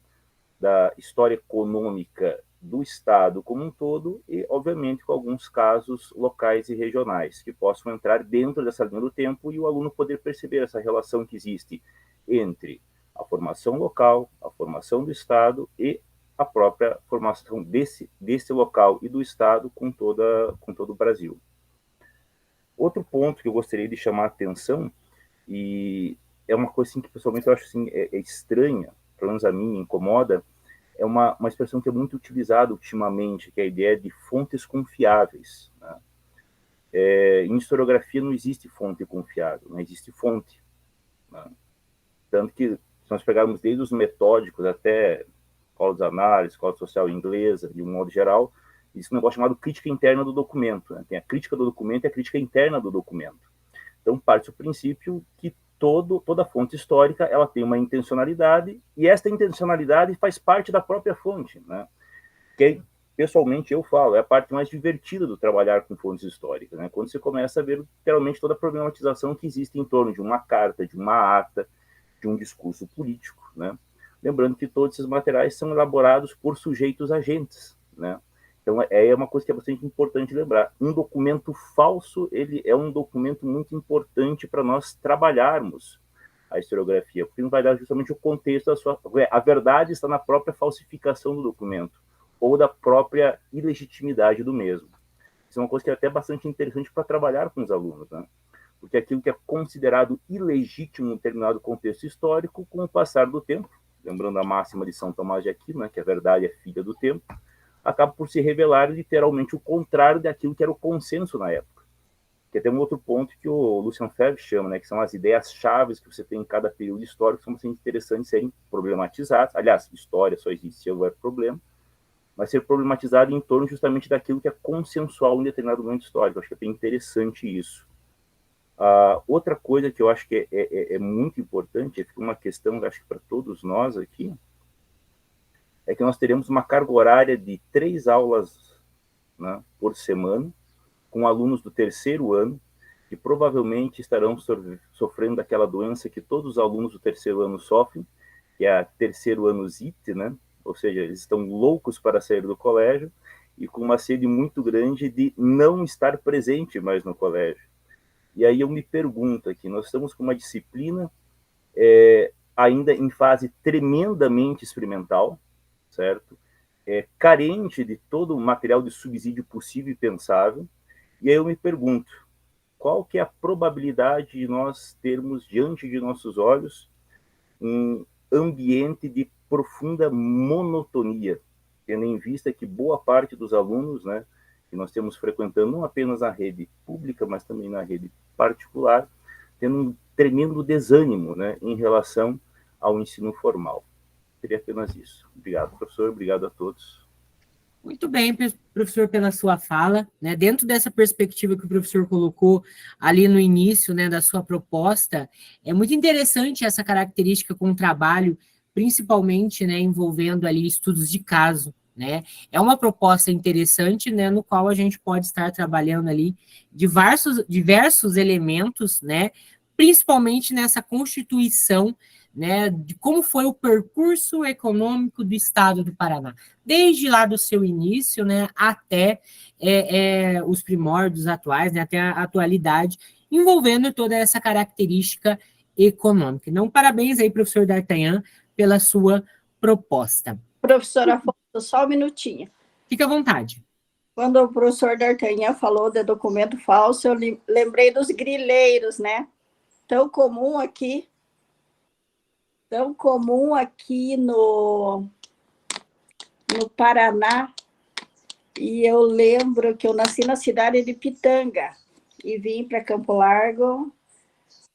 da história econômica do Estado como um todo e, obviamente, com alguns casos locais e regionais que possam entrar dentro dessa linha do tempo e o aluno poder perceber essa relação que existe entre a formação local, a formação do Estado e a própria formação desse local e do Estado com todo o Brasil. Outro ponto que eu gostaria de chamar a atenção, e é uma coisa assim, que pessoalmente eu acho assim, estranha, pelo menos a mim me incomoda, é uma expressão que é muito utilizada ultimamente, que é a ideia de fontes confiáveis, né? Em historiografia não existe fonte confiável, não existe fonte, né? Tanto que, se nós pegarmos desde os metódicos até escola de análise, escola social inglesa, de um modo geral, existe um negócio chamado crítica interna do documento, né? Tem a crítica do documento e a crítica interna do documento. Então, parte do princípio que toda fonte histórica ela tem uma intencionalidade, e esta intencionalidade faz parte da própria fonte, né? Que, pessoalmente, eu falo, é a parte mais divertida do trabalhar com fontes históricas, né? Quando você começa a ver, literalmente, toda a problematização que existe em torno de uma carta, de uma ata, de um discurso político, né? Lembrando que todos esses materiais são elaborados por sujeitos agentes, né? Então, é uma coisa que é bastante importante lembrar. Um documento falso, ele é um documento muito importante para nós trabalharmos a historiografia, porque não vai dar justamente o contexto da sua... A verdade está na própria falsificação do documento, ou da própria ilegitimidade do mesmo. Isso é uma coisa que é até bastante interessante para trabalhar com os alunos, né? Porque aquilo que é considerado ilegítimo em um determinado contexto histórico, com o passar do tempo, lembrando a máxima de São Tomás de Aquino, né, que a verdade é filha do tempo, acaba por se revelar literalmente o contrário daquilo que era o consenso na época. Que tem um outro ponto que o Lucian Febvre chama, né, que são as ideias-chave que você tem em cada período histórico, que são bastante interessantes de serem problematizadas. Aliás, história só existe se houver problema, mas ser problematizado em torno justamente daquilo que é consensual em determinado momento histórico. Eu acho que é bem interessante isso. Outra coisa que eu acho que é muito importante, é uma questão, acho que para todos nós aqui, é que nós teremos uma carga horária de 3 aulas, né, por semana, com alunos do terceiro ano, que provavelmente estarão sofrendo daquela doença que todos os alunos do terceiro ano sofrem, que é a terceiro anusite, né? Ou seja, eles estão loucos para sair do colégio e com uma sede muito grande de não estar presente mais no colégio. E aí eu me pergunto aqui, nós estamos com uma disciplina ainda em fase tremendamente experimental, certo? Carente de todo o material de subsídio possível e pensável. E aí eu me pergunto, qual que é a probabilidade de nós termos diante de nossos olhos um ambiente de profunda monotonia, tendo em vista que boa parte dos alunos, né, que nós temos frequentando não apenas a rede pública, mas também na rede particular, tendo um tremendo desânimo, né, em relação ao ensino formal. Seria apenas isso. Obrigado, professor. Obrigado a todos. Muito bem, professor, pela sua fala, né? Dentro dessa perspectiva que o professor colocou ali no início, né, da sua proposta, é muito interessante essa característica com o trabalho, principalmente, né, envolvendo ali estudos de caso, né? É uma interessante, né, no qual a gente pode estar trabalhando ali diversos elementos, né, principalmente nessa constituição, né, de como foi o percurso econômico do Estado do Paraná, desde lá do seu início, né, até os primórdios atuais, né, até a atualidade, envolvendo toda essa característica econômica. Então, parabéns aí, professor D'Artagnan, pela sua proposta. Professora Afonso, só um minutinho. Fique à vontade. Quando o professor D'Artagnan falou de documento falso, eu lembrei dos grileiros, né? Tão comum aqui no Paraná. E eu lembro que eu nasci na cidade de Pitanga e vim para Campo Largo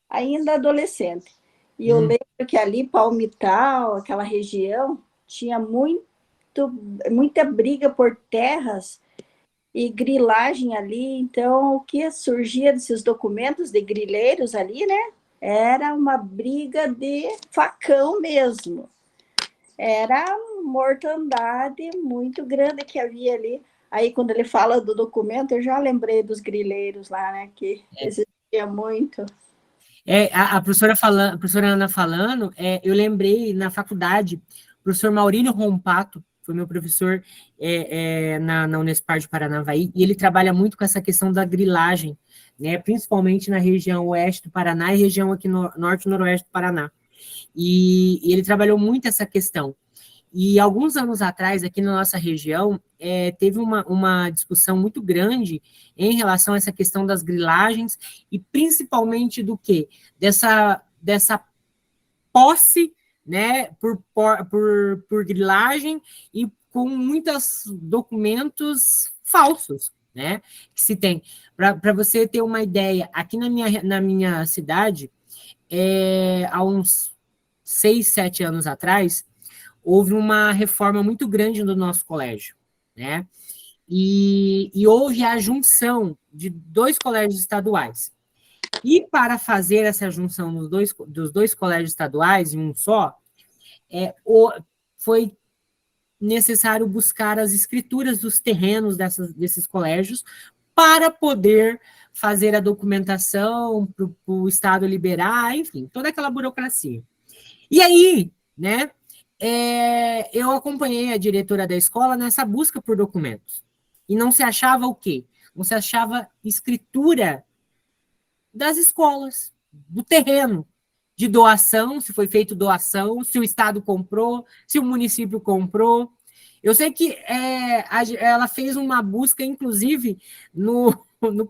ainda adolescente. E eu lembro que ali, Palmital, aquela região, tinha muita briga por terras e grilagem ali. Então, o que surgia desses documentos de grileiros ali, né? Era uma briga de facão mesmo. Era uma mortandade muito grande que havia ali. Aí, quando ele fala do documento, eu já lembrei dos grileiros lá, né? Que existia muito. A professora Ana falando, eu lembrei na faculdade, o professor Maurílio Rompato, foi meu professor na Unespar de Paranavaí, e ele trabalha muito com essa questão da grilagem, né, principalmente na região oeste do Paraná e região aqui no norte e noroeste do Paraná. E ele trabalhou muito essa questão. E alguns anos atrás, aqui na nossa região, teve uma discussão muito grande em relação a essa questão das grilagens e principalmente do quê? Dessa posse, né, por grilagem e com muitos documentos falsos, né, que se tem. Para você ter uma ideia, aqui na minha cidade, há uns 6, 7 anos atrás, houve uma reforma muito grande no nosso colégio, né? E houve a junção de 2 colégios estaduais. E para fazer essa junção dos dois colégios estaduais em um só, foi necessário buscar as escrituras dos terrenos desses colégios para poder fazer a documentação para o Estado liberar, enfim, toda aquela burocracia. E aí, né, eu acompanhei a diretora da escola nessa busca por documentos. E não se achava o quê? Não se achava escritura das escolas, do terreno, de doação, se foi feito doação, se o Estado comprou, se o município comprou. Eu sei que ela fez uma busca, inclusive, no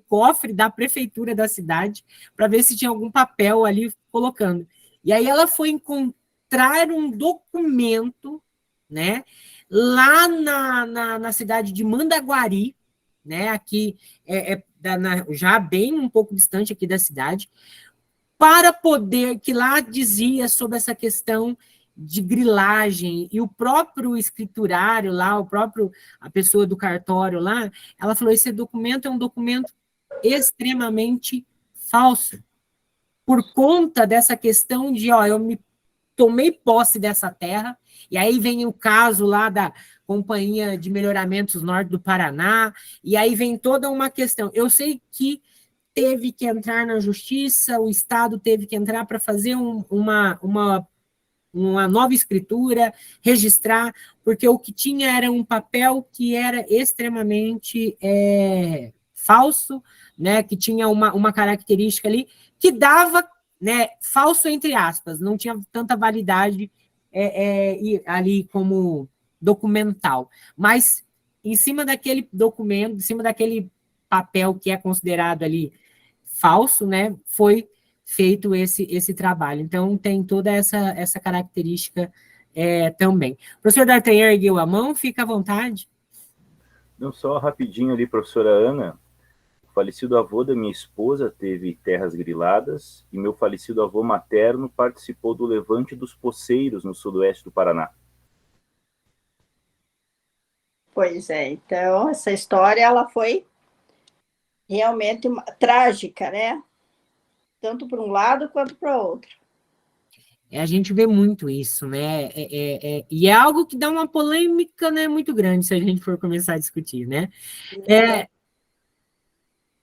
cofre da prefeitura da cidade, para ver se tinha algum papel ali colocando. E aí ela foi encontrar um documento, né, lá na cidade de Mandaguari, né, aqui, já bem um pouco distante aqui da cidade, para poder, que lá dizia sobre essa questão de grilagem, e o próprio escriturário lá, a pessoa do cartório lá, ela falou, esse documento é um documento extremamente falso, por conta dessa questão de, eu me tomei posse dessa terra, e aí vem o caso lá da Companhia de Melhoramentos Norte do Paraná, e aí vem toda uma questão. Eu sei que teve que entrar na justiça, o Estado teve que entrar para fazer uma nova escritura, registrar, porque o que tinha era um papel que era extremamente falso, né, que tinha uma característica ali, que dava, né, falso entre aspas, não tinha tanta validade ali como documental, mas em cima daquele documento, em cima daquele papel que é considerado ali falso, né, foi feito esse trabalho. Então, tem toda essa característica também. O professor D'Artagnan ergueu a mão, fica à vontade. Não, só rapidinho ali, professora Ana, o falecido avô da minha esposa teve terras griladas e meu falecido avô materno participou do levante dos poceiros no sudoeste do Paraná. Pois é, então essa história ela foi realmente trágica, né? Tanto para um lado quanto para o outro. A gente vê muito isso, né? E é algo que dá uma polêmica, né, muito grande se a gente for começar a discutir, né?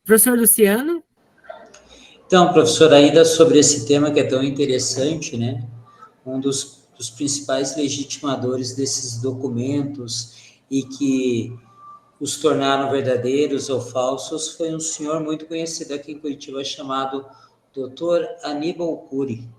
Professor Luciano? Então, professor, ainda sobre esse tema que é tão interessante, né? Um dos principais legitimadores desses documentos e que os tornaram verdadeiros ou falsos foi um senhor muito conhecido aqui em Curitiba chamado Dr. Aníbal Cury.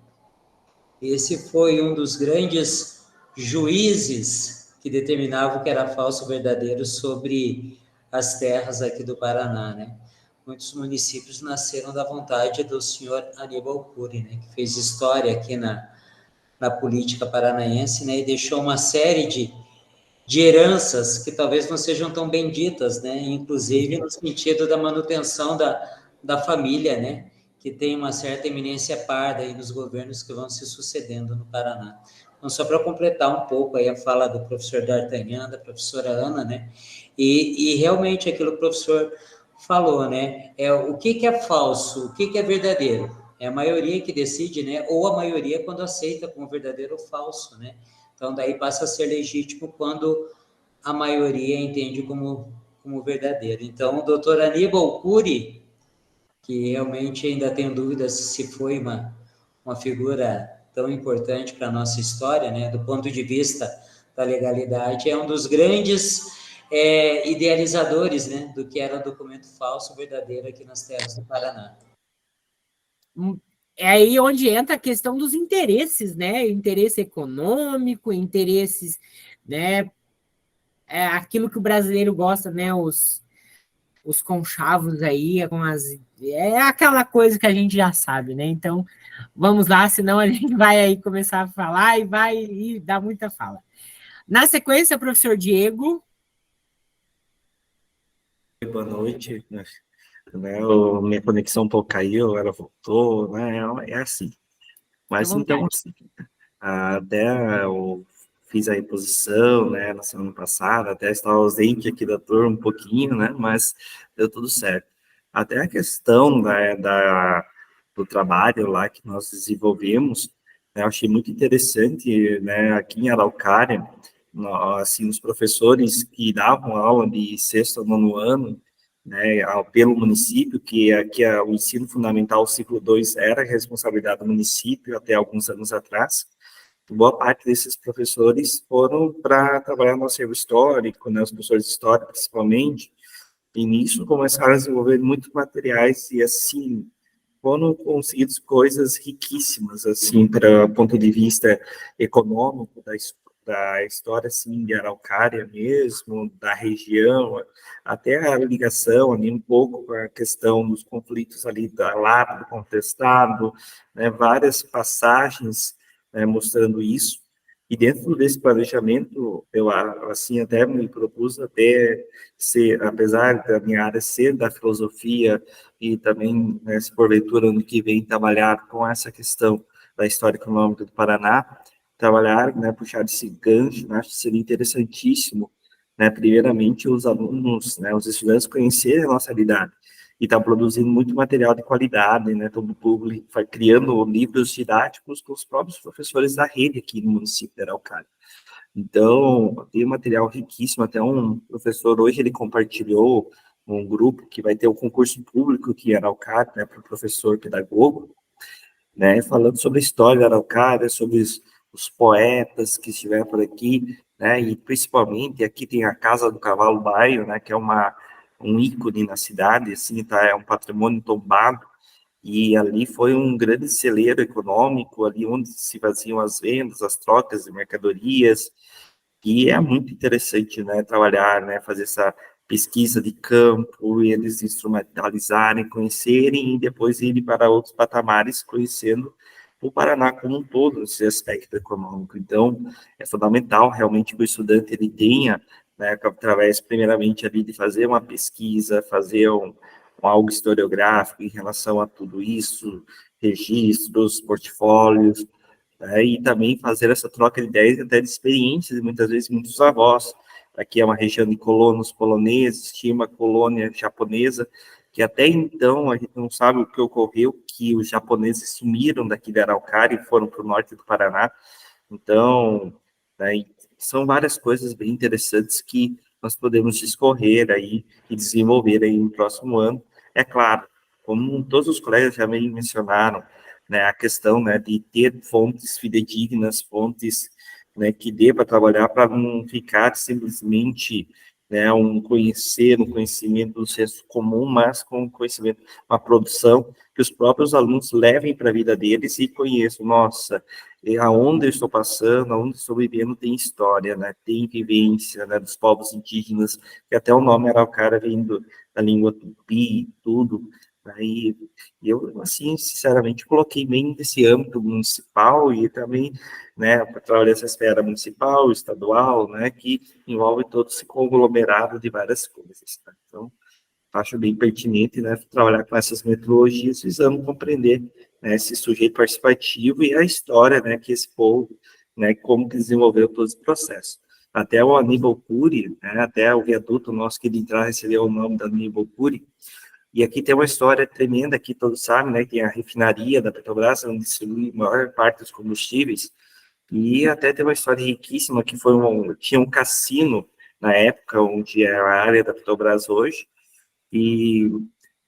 Esse foi um dos grandes juízes que determinavam o que era falso ou verdadeiro sobre as terras aqui do Paraná, né? Muitos municípios nasceram da vontade do senhor Aníbal Cury, né, que fez história aqui na política paranaense, né, e deixou uma série de heranças que talvez não sejam tão benditas, né, inclusive no sentido da manutenção da família, né, que tem uma certa eminência parda aí nos governos que vão se sucedendo no Paraná. Então, só para completar um pouco aí a fala do professor D'Artagnan, da professora Ana, né, e realmente aquilo que o professor falou, né, o que é falso, o que é verdadeiro. É a maioria que decide, né, ou a maioria quando aceita como verdadeiro ou falso, né. Então, daí passa a ser legítimo quando a maioria entende como verdadeiro. Então, o doutor Aníbal Cury, que realmente ainda tenho dúvidas se foi uma figura tão importante para a nossa história, né, do ponto de vista da legalidade, é um dos grandes idealizadores, né, do que era o documento falso verdadeiro aqui nas terras do Paraná. É aí onde entra a questão dos interesses, né? Interesse econômico, interesses, né? É aquilo que o brasileiro gosta, né? Os conchavos aí, é aquela coisa que a gente já sabe, né? Então, vamos lá, senão a gente vai aí começar a falar e dar muita fala. Na sequência, professor Diego. Boa noite. Minha conexão um pouco caiu, ela voltou, né? É assim. Mas então, assim, até eu fiz a reposição, né, na semana passada, até estava ausente aqui da turma um pouquinho, né? Mas deu tudo certo. Até a questão do trabalho lá que nós desenvolvemos, né, eu achei muito interessante, né, aqui em Araucária, assim, os professores que davam aula de sexto ao nono ano, né, pelo município, que aqui o ensino fundamental, o ciclo 2, era responsabilidade do município até alguns anos atrás. Boa parte desses professores foram para trabalhar no acervo histórico, né, os professores de história, principalmente, e nisso começaram a desenvolver muitos materiais e, assim, foram conseguidas coisas riquíssimas, assim, para o ponto de vista econômico da história, assim, de Araucária mesmo, da região, até a ligação ali um pouco com a questão dos conflitos ali da Lapa, do Contestado, né, várias passagens, né, mostrando isso. E dentro desse planejamento, eu, assim, até me propus até ser, apesar da minha área ser da filosofia e também, né, se porventura, ano que vem, trabalhar com essa questão da história econômica do Paraná, trabalhar, né, puxar esse gancho, né, acho que seria interessantíssimo, né, primeiramente os alunos, né, os estudantes conhecerem a nossa realidade, e está produzindo muito material de qualidade, né, todo o público vai criando livros didáticos com os próprios professores da rede aqui no município de Araucária. Então, tem um material riquíssimo, até um professor hoje ele compartilhou um grupo que vai ter o concurso público que é Araucária, né, para o professor pedagogo, né, falando sobre a história da Araucária, sobre os poetas que estiveram por aqui, né, e principalmente aqui tem a Casa do Cavalo Baio, né, que é um ícone na cidade, assim, tá, é um patrimônio tombado, e ali foi um grande celeiro econômico, ali onde se faziam as vendas, as trocas de mercadorias, e é muito interessante, né, trabalhar, né, fazer essa pesquisa de campo, e eles instrumentalizarem, conhecerem, e depois irem para outros patamares, conhecendo o Paraná como um todo, esse aspecto econômico. Então, é fundamental, realmente, que o estudante, ele tenha, né, através, primeiramente, ali de fazer uma pesquisa, fazer algo historiográfico em relação a tudo isso, registros, portfólios, né, e também fazer essa troca de ideias e até de experiências, e muitas vezes muitos avós. Aqui é uma região de colonos poloneses, tinha uma colônia japonesa, que até então a gente não sabe o que ocorreu, que os japoneses sumiram daqui de Araucária e foram para o norte do Paraná. Então, né, são várias coisas bem interessantes que nós podemos discorrer aí e desenvolver aí no próximo ano. É claro, como todos os colegas já me mencionaram, né, a questão, né, de ter fontes fidedignas, fontes, né, que dê para trabalhar, para não ficar simplesmente né, um conhecimento do senso comum, mas com conhecimento, uma produção que os próprios alunos levem para a vida deles e conheçam, nossa, aonde eu estou passando, aonde estou vivendo tem história, né, tem vivência, né, dos povos indígenas, que até o nome Araucária vem da língua tupi, tudo, aí eu, assim, sinceramente, coloquei bem nesse âmbito municipal e também, né, para trabalhar essa esfera municipal, estadual, né, que envolve todo esse conglomerado de várias coisas, tá? Então, acho bem pertinente, né, trabalhar com essas metodologias, visando compreender, né, esse sujeito participativo e a história, né, que esse povo, né, como que desenvolveu todo esse processo. Até o Aníbal Cury, né, até o viaduto nosso que de entrar recebeu o nome da Aníbal Cury, e aqui tem uma história tremenda, que todos sabem, né, que é a refinaria da Petrobras, onde distribui a maior parte dos combustíveis, e até tem uma história riquíssima, que tinha um cassino na época, onde é a área da Petrobras hoje, e,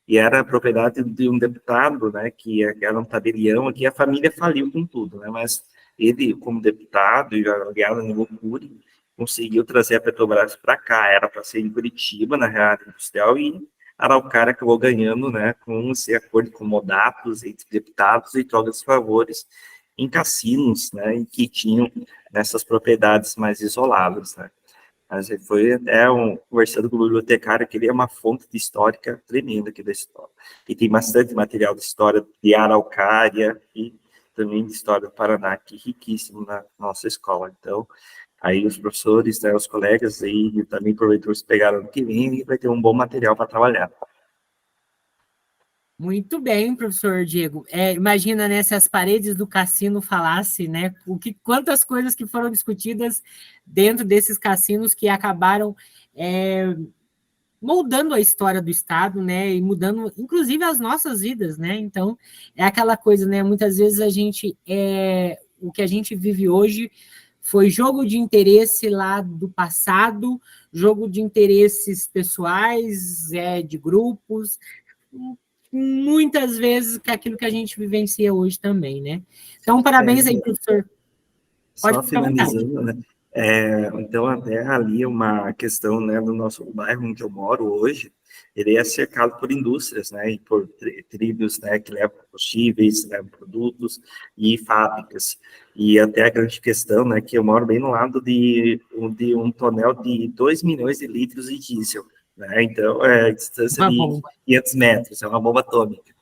e era propriedade de um deputado, né, que era um tabelião, aqui a família faliu com tudo, né, mas ele, como deputado, e aliado no Loucure, conseguiu trazer a Petrobras para cá, era para ser em Curitiba, na área industrial, e Araucária acabou ganhando, né, com esse acordo com modatos entre deputados e trocas de favores em cassinos, né, que tinham nessas propriedades mais isoladas, né. Mas foi até conversando com o bibliotecário, que ele é uma fonte de histórica tremenda aqui da história. E tem bastante material de história de Araucária e também de história do Paraná, que é riquíssimo na nossa escola. Então, aí os professores, né, os colegas e também provedores pegaram ano que vem e vai ter um bom material para trabalhar. Muito bem, professor Diego. Imagina, né, se as paredes do cassino falassem, né, quantas coisas que foram discutidas dentro desses cassinos que acabaram moldando a história do Estado, né, e mudando, inclusive, as nossas vidas, né. Então, é aquela coisa, né, muitas vezes o que a gente vive hoje foi jogo de interesse lá do passado, jogo de interesses pessoais, de grupos, muitas vezes que aquilo que a gente vivencia hoje também, né? Então, parabéns aí, professor. Pode Só ficar à vontade. finalizando, né? Então, até ali uma questão, né, do nosso bairro onde eu moro hoje, ele é cercado por indústrias, né, e por trilhos, né, que levam combustíveis, levam produtos e fábricas. E até a grande questão, né, que eu moro bem no lado de um tonel de 2 milhões de litros de diesel, né? Então, é a distância Uma de bomba. 500 metros, é uma bomba atômica.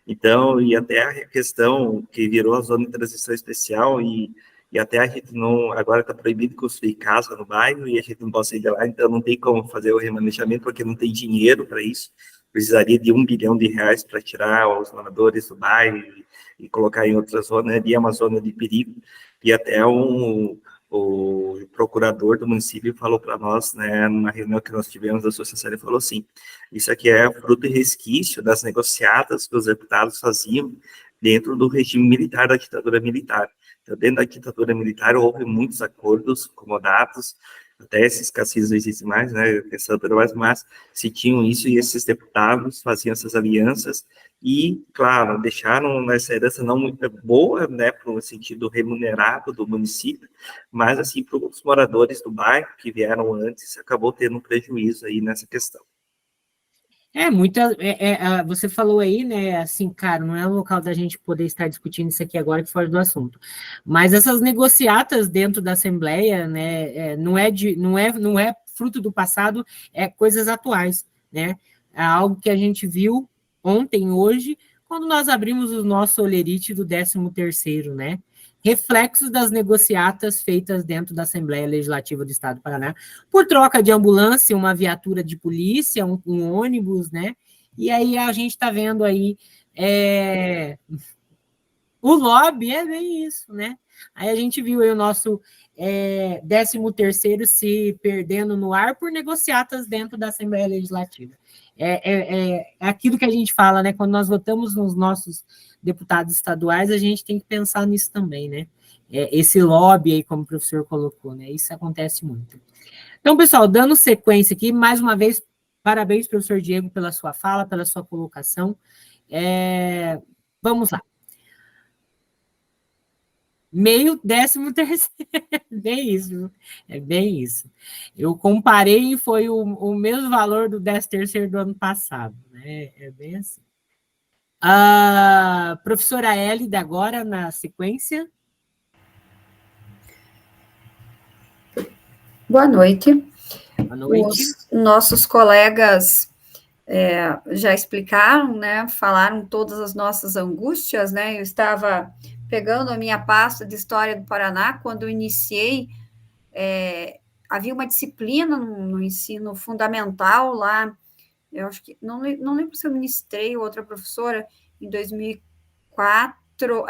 Então, e até a questão que virou a zona de transição especial e até a gente não, agora está proibido construir casa no bairro e a gente não pode sair de lá, então não tem como fazer o remanejamento porque não tem dinheiro para isso. Precisaria de R$ 1 bilhão para tirar os moradores do bairro e colocar em outra zona, ali é uma zona de perigo. E até o procurador do município falou para nós, né, numa reunião que nós tivemos da associação, ele falou assim, isso aqui é fruto e resquício das negociatas que os deputados faziam dentro do regime militar, da ditadura militar. Então, dentro da ditadura militar, houve muitos acordos comodatos, até esses caciques não existem mais, né, mas se tinham isso, e esses deputados faziam essas alianças, e, claro, deixaram essa herança não muito boa, né, para o sentido remunerado do município, mas, assim, para os moradores do bairro que vieram antes, acabou tendo um prejuízo aí nessa questão. Você falou aí, né, assim, cara, não é o local da gente poder estar discutindo isso aqui agora que fora do assunto, mas essas negociatas dentro da Assembleia, né, não é fruto do passado, é coisas atuais, né, é algo que a gente viu ontem, hoje, quando nós abrimos o nosso olerite do 13º, né, reflexos das negociatas feitas dentro da Assembleia Legislativa do Estado do Paraná, por troca de ambulância, uma viatura de polícia, um ônibus, né? E aí a gente está vendo aí o lobby, é bem isso, né? Aí a gente viu aí o nosso 13º se perdendo no ar por negociatas dentro da Assembleia Legislativa. É aquilo que a gente fala, né? Quando nós votamos nos nossos deputados estaduais, a gente tem que pensar nisso também, né? Esse lobby aí, como o professor colocou, né? Isso acontece muito. Então, pessoal, dando sequência aqui, mais uma vez, parabéns, professor Diego, pela sua fala, pela sua colocação. Vamos lá. meio 13º, bem isso, é bem isso. Eu comparei e foi o mesmo valor do 13º do ano passado, né? É bem assim. A professora Hélida, agora na sequência. Boa noite. Boa noite. Os nossos colegas já explicaram, né? Falaram todas as nossas angústias, né? Eu estava pegando a minha pasta de História do Paraná quando eu iniciei. Havia uma disciplina no ensino fundamental lá. Eu acho que não lembro se eu ministrei outra professora em 2004,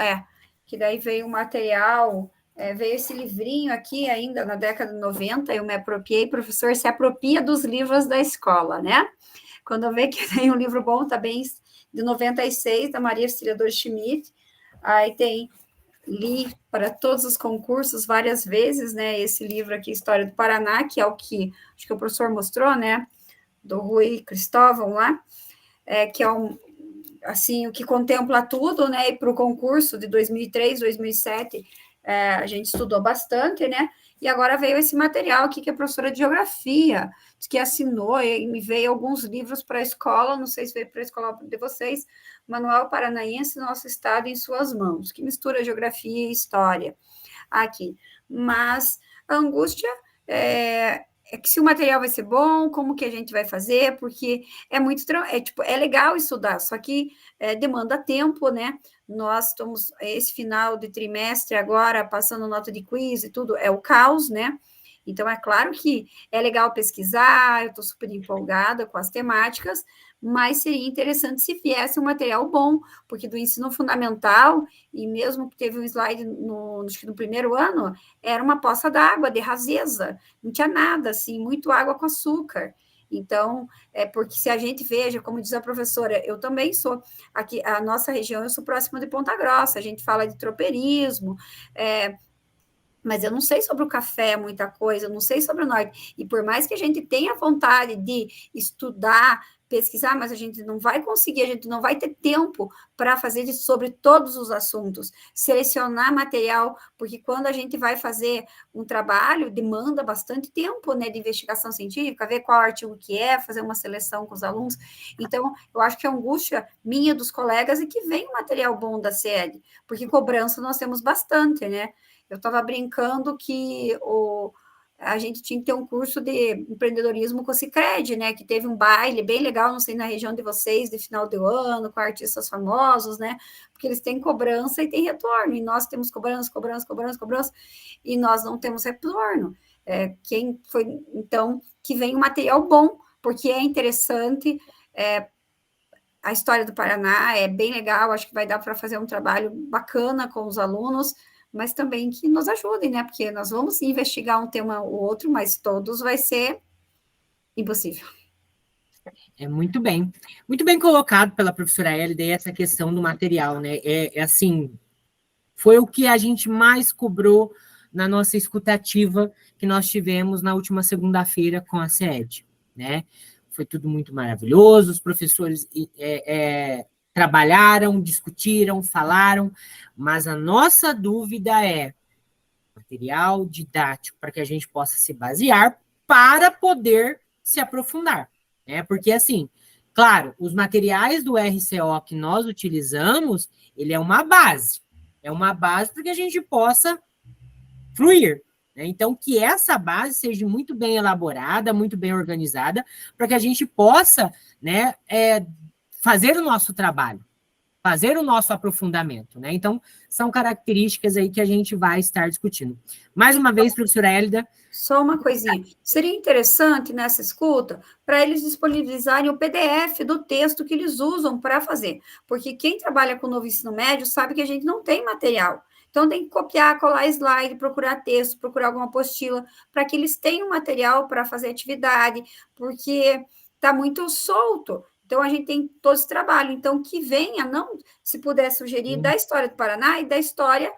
que daí veio o material. Veio esse livrinho aqui ainda na década de 90, eu me apropriei, professor se apropria dos livros da escola, né? Quando eu vejo que tem um livro bom, também de 96, da Maria Auxiliadora Schmidt, aí li para todos os concursos várias vezes, né, esse livro aqui, História do Paraná, que é o que, acho que o professor mostrou, né, do Rui Cristóvão lá, que é assim, o que contempla tudo, né, e para o concurso de 2003, 2007, a gente estudou bastante, né? E agora veio esse material aqui que a professora de Geografia que assinou e me veio alguns livros para a escola, não sei se veio para a escola de vocês, Manual Paranaense, Nosso Estado em Suas Mãos, que mistura Geografia e História aqui. Mas a angústia é que se o material vai ser bom, como que a gente vai fazer, porque é legal estudar, só que demanda tempo, né? Nós estamos, esse final de trimestre agora, passando nota de quiz e tudo, é o caos, né? Então, é claro que é legal pesquisar, eu estou super empolgada com as temáticas, mas seria interessante se viesse um material bom, porque do ensino fundamental, e mesmo que teve um slide acho que no primeiro ano, era uma poça d'água, de raseza, não tinha nada, assim, muito água com açúcar. Então, porque se a gente veja, como diz a professora, eu também sou, aqui, a nossa região, eu sou próxima de Ponta Grossa, a gente fala de tropeirismo, mas eu não sei sobre o café muita coisa, eu não sei sobre o norte, e por mais que a gente tenha vontade de estudar, pesquisar, mas a gente não vai conseguir, a gente não vai ter tempo para fazer sobre todos os assuntos, selecionar material, porque quando a gente vai fazer um trabalho, demanda bastante tempo, né, de investigação científica, ver qual artigo que é, fazer uma seleção com os alunos. Então, eu acho que a angústia minha dos colegas é que vem um material bom da sede, porque cobrança nós temos bastante, né? Eu estava brincando que a gente tinha que ter um curso de empreendedorismo com o Sicredi, né, que teve um baile bem legal, não sei, na região de vocês, de final do ano, com artistas famosos, né, porque eles têm cobrança e têm retorno, e nós temos cobrança, e nós não temos retorno. Então, que vem um material bom, porque é interessante, a história do Paraná é bem legal, acho que vai dar para fazer um trabalho bacana com os alunos, mas também que nos ajudem, né? Porque nós vamos investigar um tema ou outro, mas todos vai ser impossível. Muito bem colocado pela professora Hélida essa questão do material, né? Assim, foi o que a gente mais cobrou na nossa escutativa que nós tivemos na última segunda-feira com a SED, né? Foi tudo muito maravilhoso, os professores trabalharam, discutiram, falaram, mas a nossa dúvida é material didático para que a gente possa se basear para poder se aprofundar, né? Porque, assim, claro, os materiais do RCO que nós utilizamos, ele é uma base para que a gente possa fluir, né? Então, que essa base seja muito bem elaborada, muito bem organizada, para que a gente possa, né, fazer o nosso trabalho, fazer o nosso aprofundamento, né? Então, são características aí que a gente vai estar discutindo. Mais uma vez, professora Hélida. Só uma coisinha. Seria interessante, nessa escuta, para eles disponibilizarem o PDF do texto que eles usam para fazer, porque quem trabalha com o novo ensino médio sabe que a gente não tem material. Então, tem que copiar, colar slide, procurar texto, procurar alguma apostila, para que eles tenham material para fazer atividade, porque está muito solto. Então, a gente tem todo esse trabalho. Então, que venha, não se puder sugerir, da história do Paraná e da história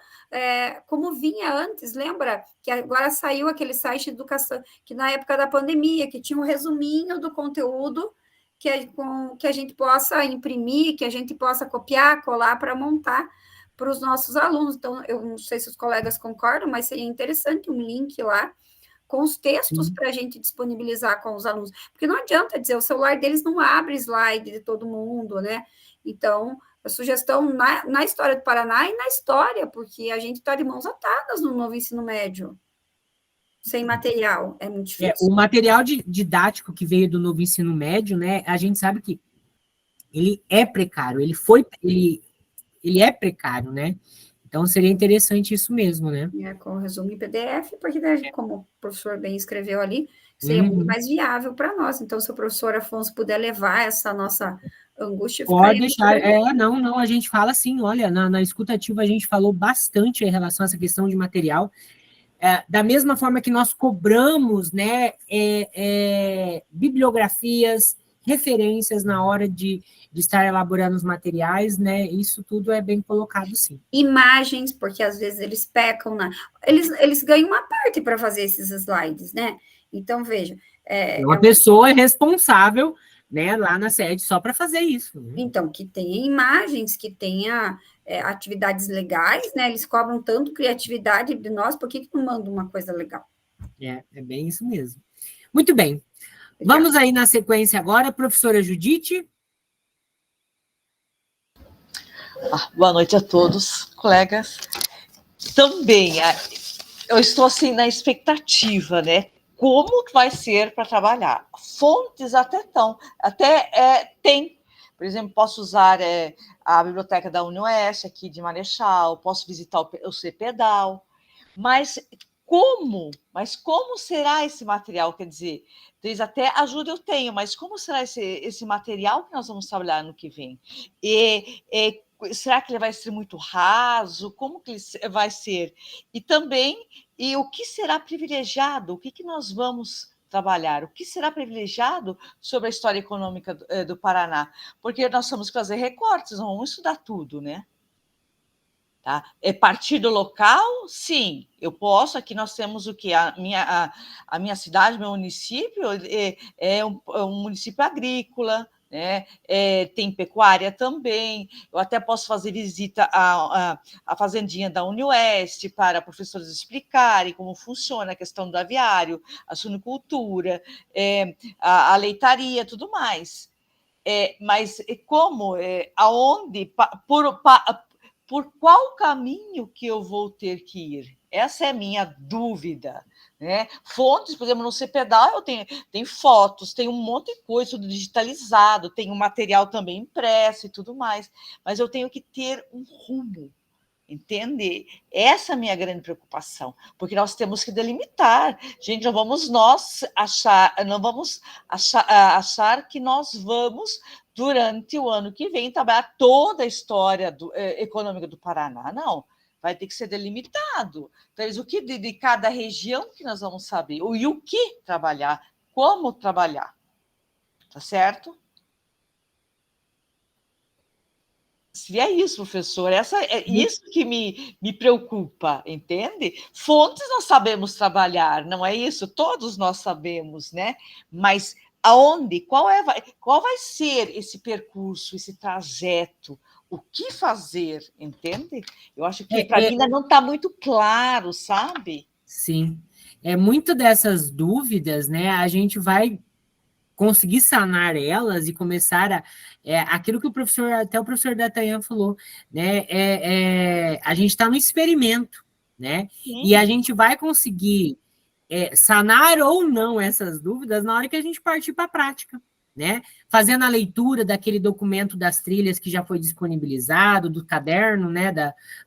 como vinha antes. Lembra que agora saiu aquele site de educação, que na época da pandemia, que tinha um resuminho do conteúdo que a gente possa imprimir, que a gente possa copiar, colar para montar, para os nossos alunos. Então, eu não sei se os colegas concordam, mas seria interessante um link lá com os textos para a gente disponibilizar com os alunos. Porque não adianta dizer, o celular deles não abre slide de todo mundo, né? Então, a sugestão na história do Paraná e na história, porque a gente está de mãos atadas no novo ensino médio. Sem material, é muito difícil. O material didático que veio do novo ensino médio, né, a gente sabe que ele é precário, ele é precário, né? Então, seria interessante isso mesmo, né? Com o resumo em PDF, porque, como o professor bem escreveu ali, seria muito mais viável para nós. Então, se o professor Afonso puder levar essa nossa angústia... Pode deixar. Não, a gente fala assim, olha, na escutativa a gente falou bastante em relação a essa questão de material. Da mesma forma que nós cobramos, né, bibliografias, referências na hora de estar elaborando os materiais, né, isso tudo é bem colocado, sim. Imagens, porque às vezes eles pecam, eles ganham uma parte para fazer esses slides, né? Então, veja... Uma pessoa é responsável, né, lá na sede só para fazer isso. Né? Então, que tenha imagens, que tenha atividades legais, né? Eles cobram tanto criatividade de nós, por que não mandam uma coisa legal? É bem isso mesmo. Muito bem. Obrigada. Vamos aí na sequência agora, professora Judite. Boa noite a todos, colegas. Também, eu estou assim na expectativa, né? Como vai ser para trabalhar? Fontes até tem. Por exemplo, posso usar a biblioteca da UniOeste, aqui de Marechal, posso visitar o CPEDAL, mas como será esse material? Quer dizer, eles até ajuda eu tenho, mas como será esse material que nós vamos trabalhar no que vem? Será que ele vai ser muito raso? Como que ele vai ser? E também, o que será privilegiado? O que nós vamos trabalhar? O que será privilegiado sobre a história econômica do Paraná? Porque nós temos que fazer recortes, não vamos estudar tudo, né? Tá? É partido local? Sim, eu posso. Aqui nós temos o que? A minha cidade, meu município, é um município agrícola, né? Tem pecuária também. Eu até posso fazer visita à fazendinha da UniOeste para professores explicarem como funciona a questão do aviário, a suinocultura, a leitaria, tudo mais. Mas como, aonde, por qual caminho que eu vou ter que ir? Essa é a minha dúvida, né? Fontes, por exemplo, no CPEDAL eu tenho fotos, tem um monte de coisa, tudo digitalizado, tem um material também impresso e tudo mais, mas eu tenho que ter um rumo, entende? Essa é a minha grande preocupação, porque nós temos que delimitar. Gente, não vamos achar que nós vamos, durante o ano que vem, trabalhar toda a história econômica do Paraná, não. Vai ter que ser delimitado. Então, o que de cada região que nós vamos saber, e o que trabalhar, como trabalhar, tá certo? Seria isso, professor. Isso que me preocupa, entende? Fontes nós sabemos trabalhar, não é isso? Todos nós sabemos, né? Mas aonde? Qual vai ser esse percurso, esse trajeto? O que fazer, entende? Eu acho que para mim ainda não está muito claro, sabe? Sim. Muito dessas dúvidas, né? A gente vai conseguir sanar elas e começar aquilo que o professor D'Artagnan falou, né? A gente está no experimento, né? Sim. E a gente vai conseguir sanar ou não essas dúvidas na hora que a gente partir para a prática, né? Fazendo a leitura daquele documento das trilhas que já foi disponibilizado, do caderno, né?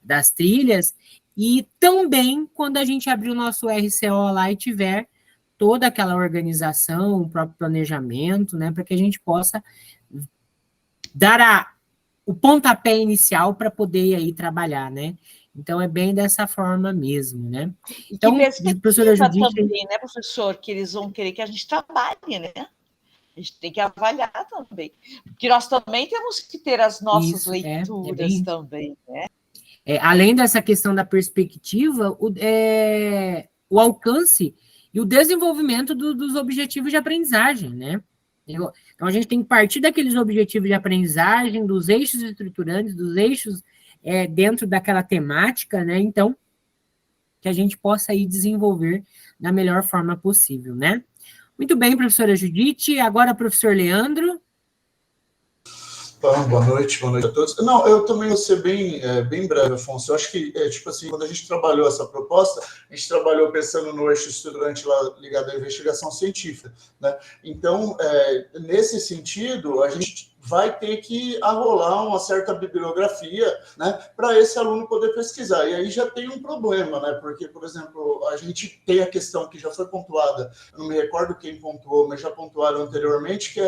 Das trilhas, e também quando a gente abrir o nosso RCO lá e tiver toda aquela organização, o próprio planejamento, né, para que a gente possa dar o pontapé inicial para poder aí trabalhar, né? Então, é bem dessa forma mesmo, né? Então, professora Judite... também, né, professor, que eles vão querer que a gente trabalhe, né? A gente tem que avaliar também. Porque nós também temos que ter as nossas leituras também, né? Além dessa questão da perspectiva, o alcance e o desenvolvimento dos objetivos de aprendizagem, né? Então, a gente tem que partir daqueles objetivos de aprendizagem, dos eixos estruturantes, dos eixos dentro daquela temática, né? Então, que a gente possa aí desenvolver da melhor forma possível, né? Muito bem, professora Judite. Agora, professor Leandro. Então, boa noite a todos. Não, eu também vou ser bem breve, Afonso. Eu acho que, tipo assim, quando a gente trabalhou essa proposta, a gente trabalhou pensando no eixo estudante lá ligado à investigação científica, né? Então, nesse sentido, a gente vai ter que arrolar uma certa bibliografia, né, para esse aluno poder pesquisar. E aí já tem um problema, né, porque, por exemplo, a gente tem a questão que já foi pontuada, eu não me recordo quem pontuou, mas já pontuaram anteriormente, que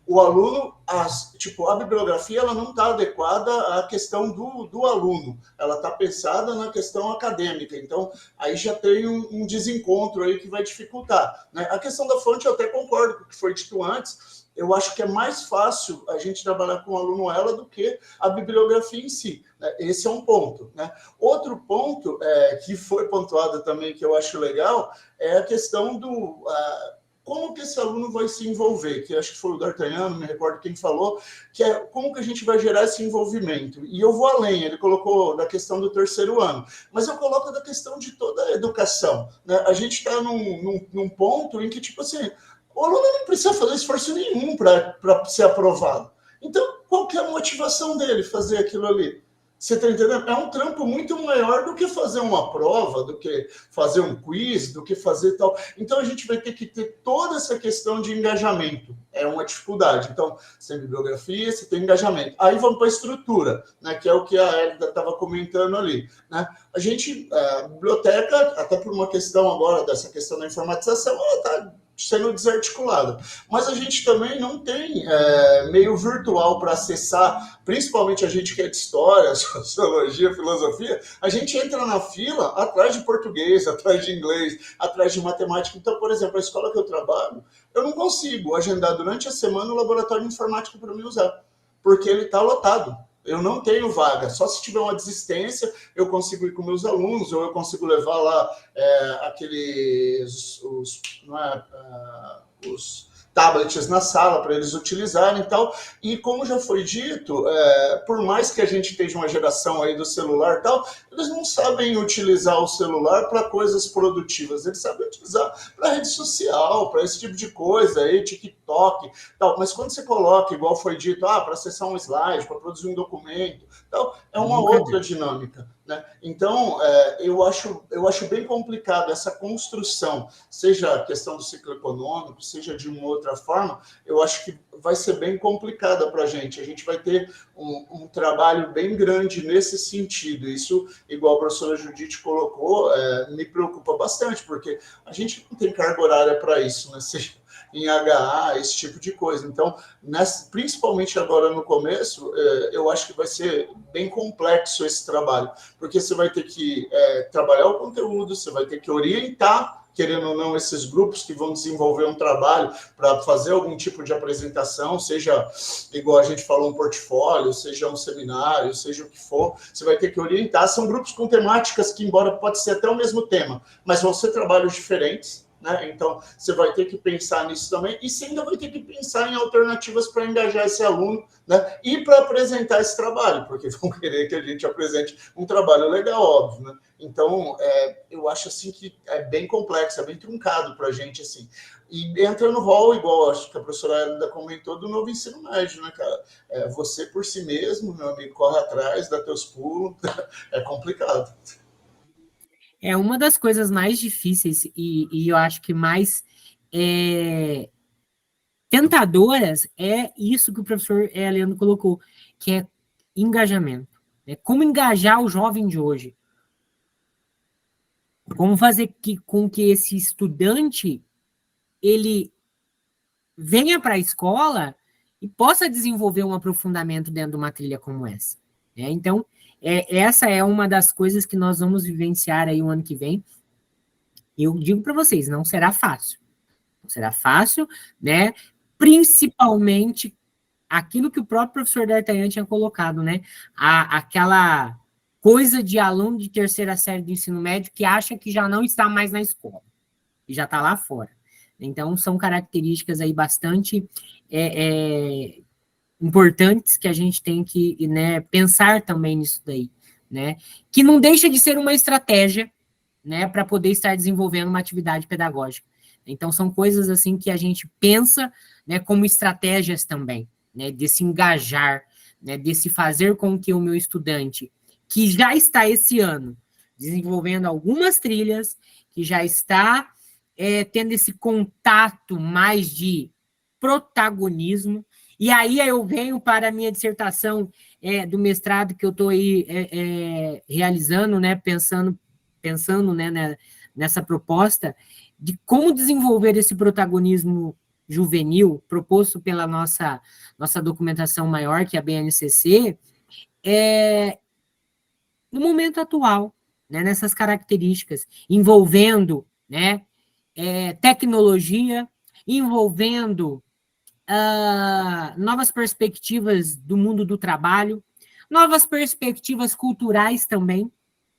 o aluno, a bibliografia ela não está adequada à questão do aluno, ela está pensada na questão acadêmica, então aí já tem um desencontro aí que vai dificultar, né? A questão da fonte eu até concordo com o que foi dito antes. Eu acho que é mais fácil a gente trabalhar com o aluno ela do que a bibliografia em si, né? Esse é um ponto, né? Outro ponto que foi pontuado também, que eu acho legal, é a questão do como que esse aluno vai se envolver, que acho que foi o D'Artagnan, não me recordo quem falou, que é como que a gente vai gerar esse envolvimento. E eu vou além, ele colocou da questão do terceiro ano, mas eu coloco da questão de toda a educação, né? A gente está num ponto em que, tipo assim, o aluno não precisa fazer esforço nenhum para ser aprovado. Então, qual que é a motivação dele fazer aquilo ali? Você está entendendo? É um trampo muito maior do que fazer uma prova, do que fazer um quiz, do que fazer tal. Então, a gente vai ter que ter toda essa questão de engajamento. É uma dificuldade. Então, sem bibliografia, você tem engajamento. Aí vamos para a estrutura, né, que é o que a Hélida estava comentando ali, né? A biblioteca, até por uma questão agora, dessa questão da informatização, ela está sendo desarticulada. Mas a gente também não tem meio virtual para acessar, principalmente a gente que é de história, sociologia, filosofia, a gente entra na fila atrás de português, atrás de inglês, atrás de matemática. Então, por exemplo, a escola que eu trabalho, eu não consigo agendar durante a semana o laboratório de informática para mim usar, porque ele está lotado. Eu não tenho vaga, só se tiver uma desistência, eu consigo ir com meus alunos, ou eu consigo levar lá os tablets na sala para eles utilizarem e tal. E como já foi dito, por mais que a gente esteja uma geração aí do celular e tal, eles não sabem utilizar o celular para coisas produtivas, eles sabem utilizar para rede social, para esse tipo de coisa aí, TikTok, tal. Mas quando você coloca, igual foi dito, para acessar um slide, para produzir um documento, tal, é uma outra dinâmica, né? Então, eu acho bem complicado essa construção, seja a questão do ciclo econômico, seja de uma outra forma, eu acho que vai ser bem complicada para a gente vai ter um trabalho bem grande nesse sentido. Isso, igual a professora Judite colocou, me preocupa bastante, porque a gente não tem carga horária para isso, né? Seja em HA, esse tipo de coisa. Então, principalmente agora no começo, eu acho que vai ser bem complexo esse trabalho, porque você vai ter que trabalhar o conteúdo, você vai ter que orientar, querendo ou não, esses grupos que vão desenvolver um trabalho para fazer algum tipo de apresentação, seja, igual a gente falou, um portfólio, seja um seminário, seja o que for, você vai ter que orientar. São grupos com temáticas que, embora pode ser até o mesmo tema, mas vão ser trabalhos diferentes, né? Então, você vai ter que pensar nisso também, e você ainda vai ter que pensar em alternativas para engajar esse aluno, né? E para apresentar esse trabalho, porque vão querer que a gente apresente um trabalho legal, óbvio, né? Então, eu acho assim que é bem complexo, é bem truncado para a gente, assim. E entra no rol, igual acho que a professora ainda comentou, do novo ensino médio, né, cara? Você por si mesmo, meu amigo, corre atrás, dá teus pulos, é complicado. É uma das coisas mais difíceis e eu acho que mais tentadoras é isso que o professor Leandro colocou, que é engajamento. Como engajar o jovem de hoje? Como fazer com que esse estudante ele venha para a escola e possa desenvolver um aprofundamento dentro de uma trilha como essa. Então, essa é uma das coisas que nós vamos vivenciar aí o ano que vem. Eu digo para vocês, não será fácil. Não será fácil, né? Principalmente aquilo que o próprio professor D'Artagnan tinha colocado, né? Aquela coisa de aluno de terceira série do ensino médio que acha que já não está mais na escola, e já está lá fora. Então, são características aí bastante importantes que a gente tem que, né, pensar também nisso daí, né? Que não deixa de ser uma estratégia, né, para poder estar desenvolvendo uma atividade pedagógica. Então, são coisas assim que a gente pensa, né, como estratégias também, né, desse engajar, né, desse fazer com que o meu estudante, que já está esse ano desenvolvendo algumas trilhas, que já está tendo esse contato mais de protagonismo, e aí eu venho para a minha dissertação do mestrado que eu estou aí realizando, né, pensando né, nessa proposta de como desenvolver esse protagonismo juvenil proposto pela nossa documentação maior, que é a BNCC, no momento atual, né, nessas características, envolvendo, né, tecnologia, envolvendo novas perspectivas do mundo do trabalho, novas perspectivas culturais também,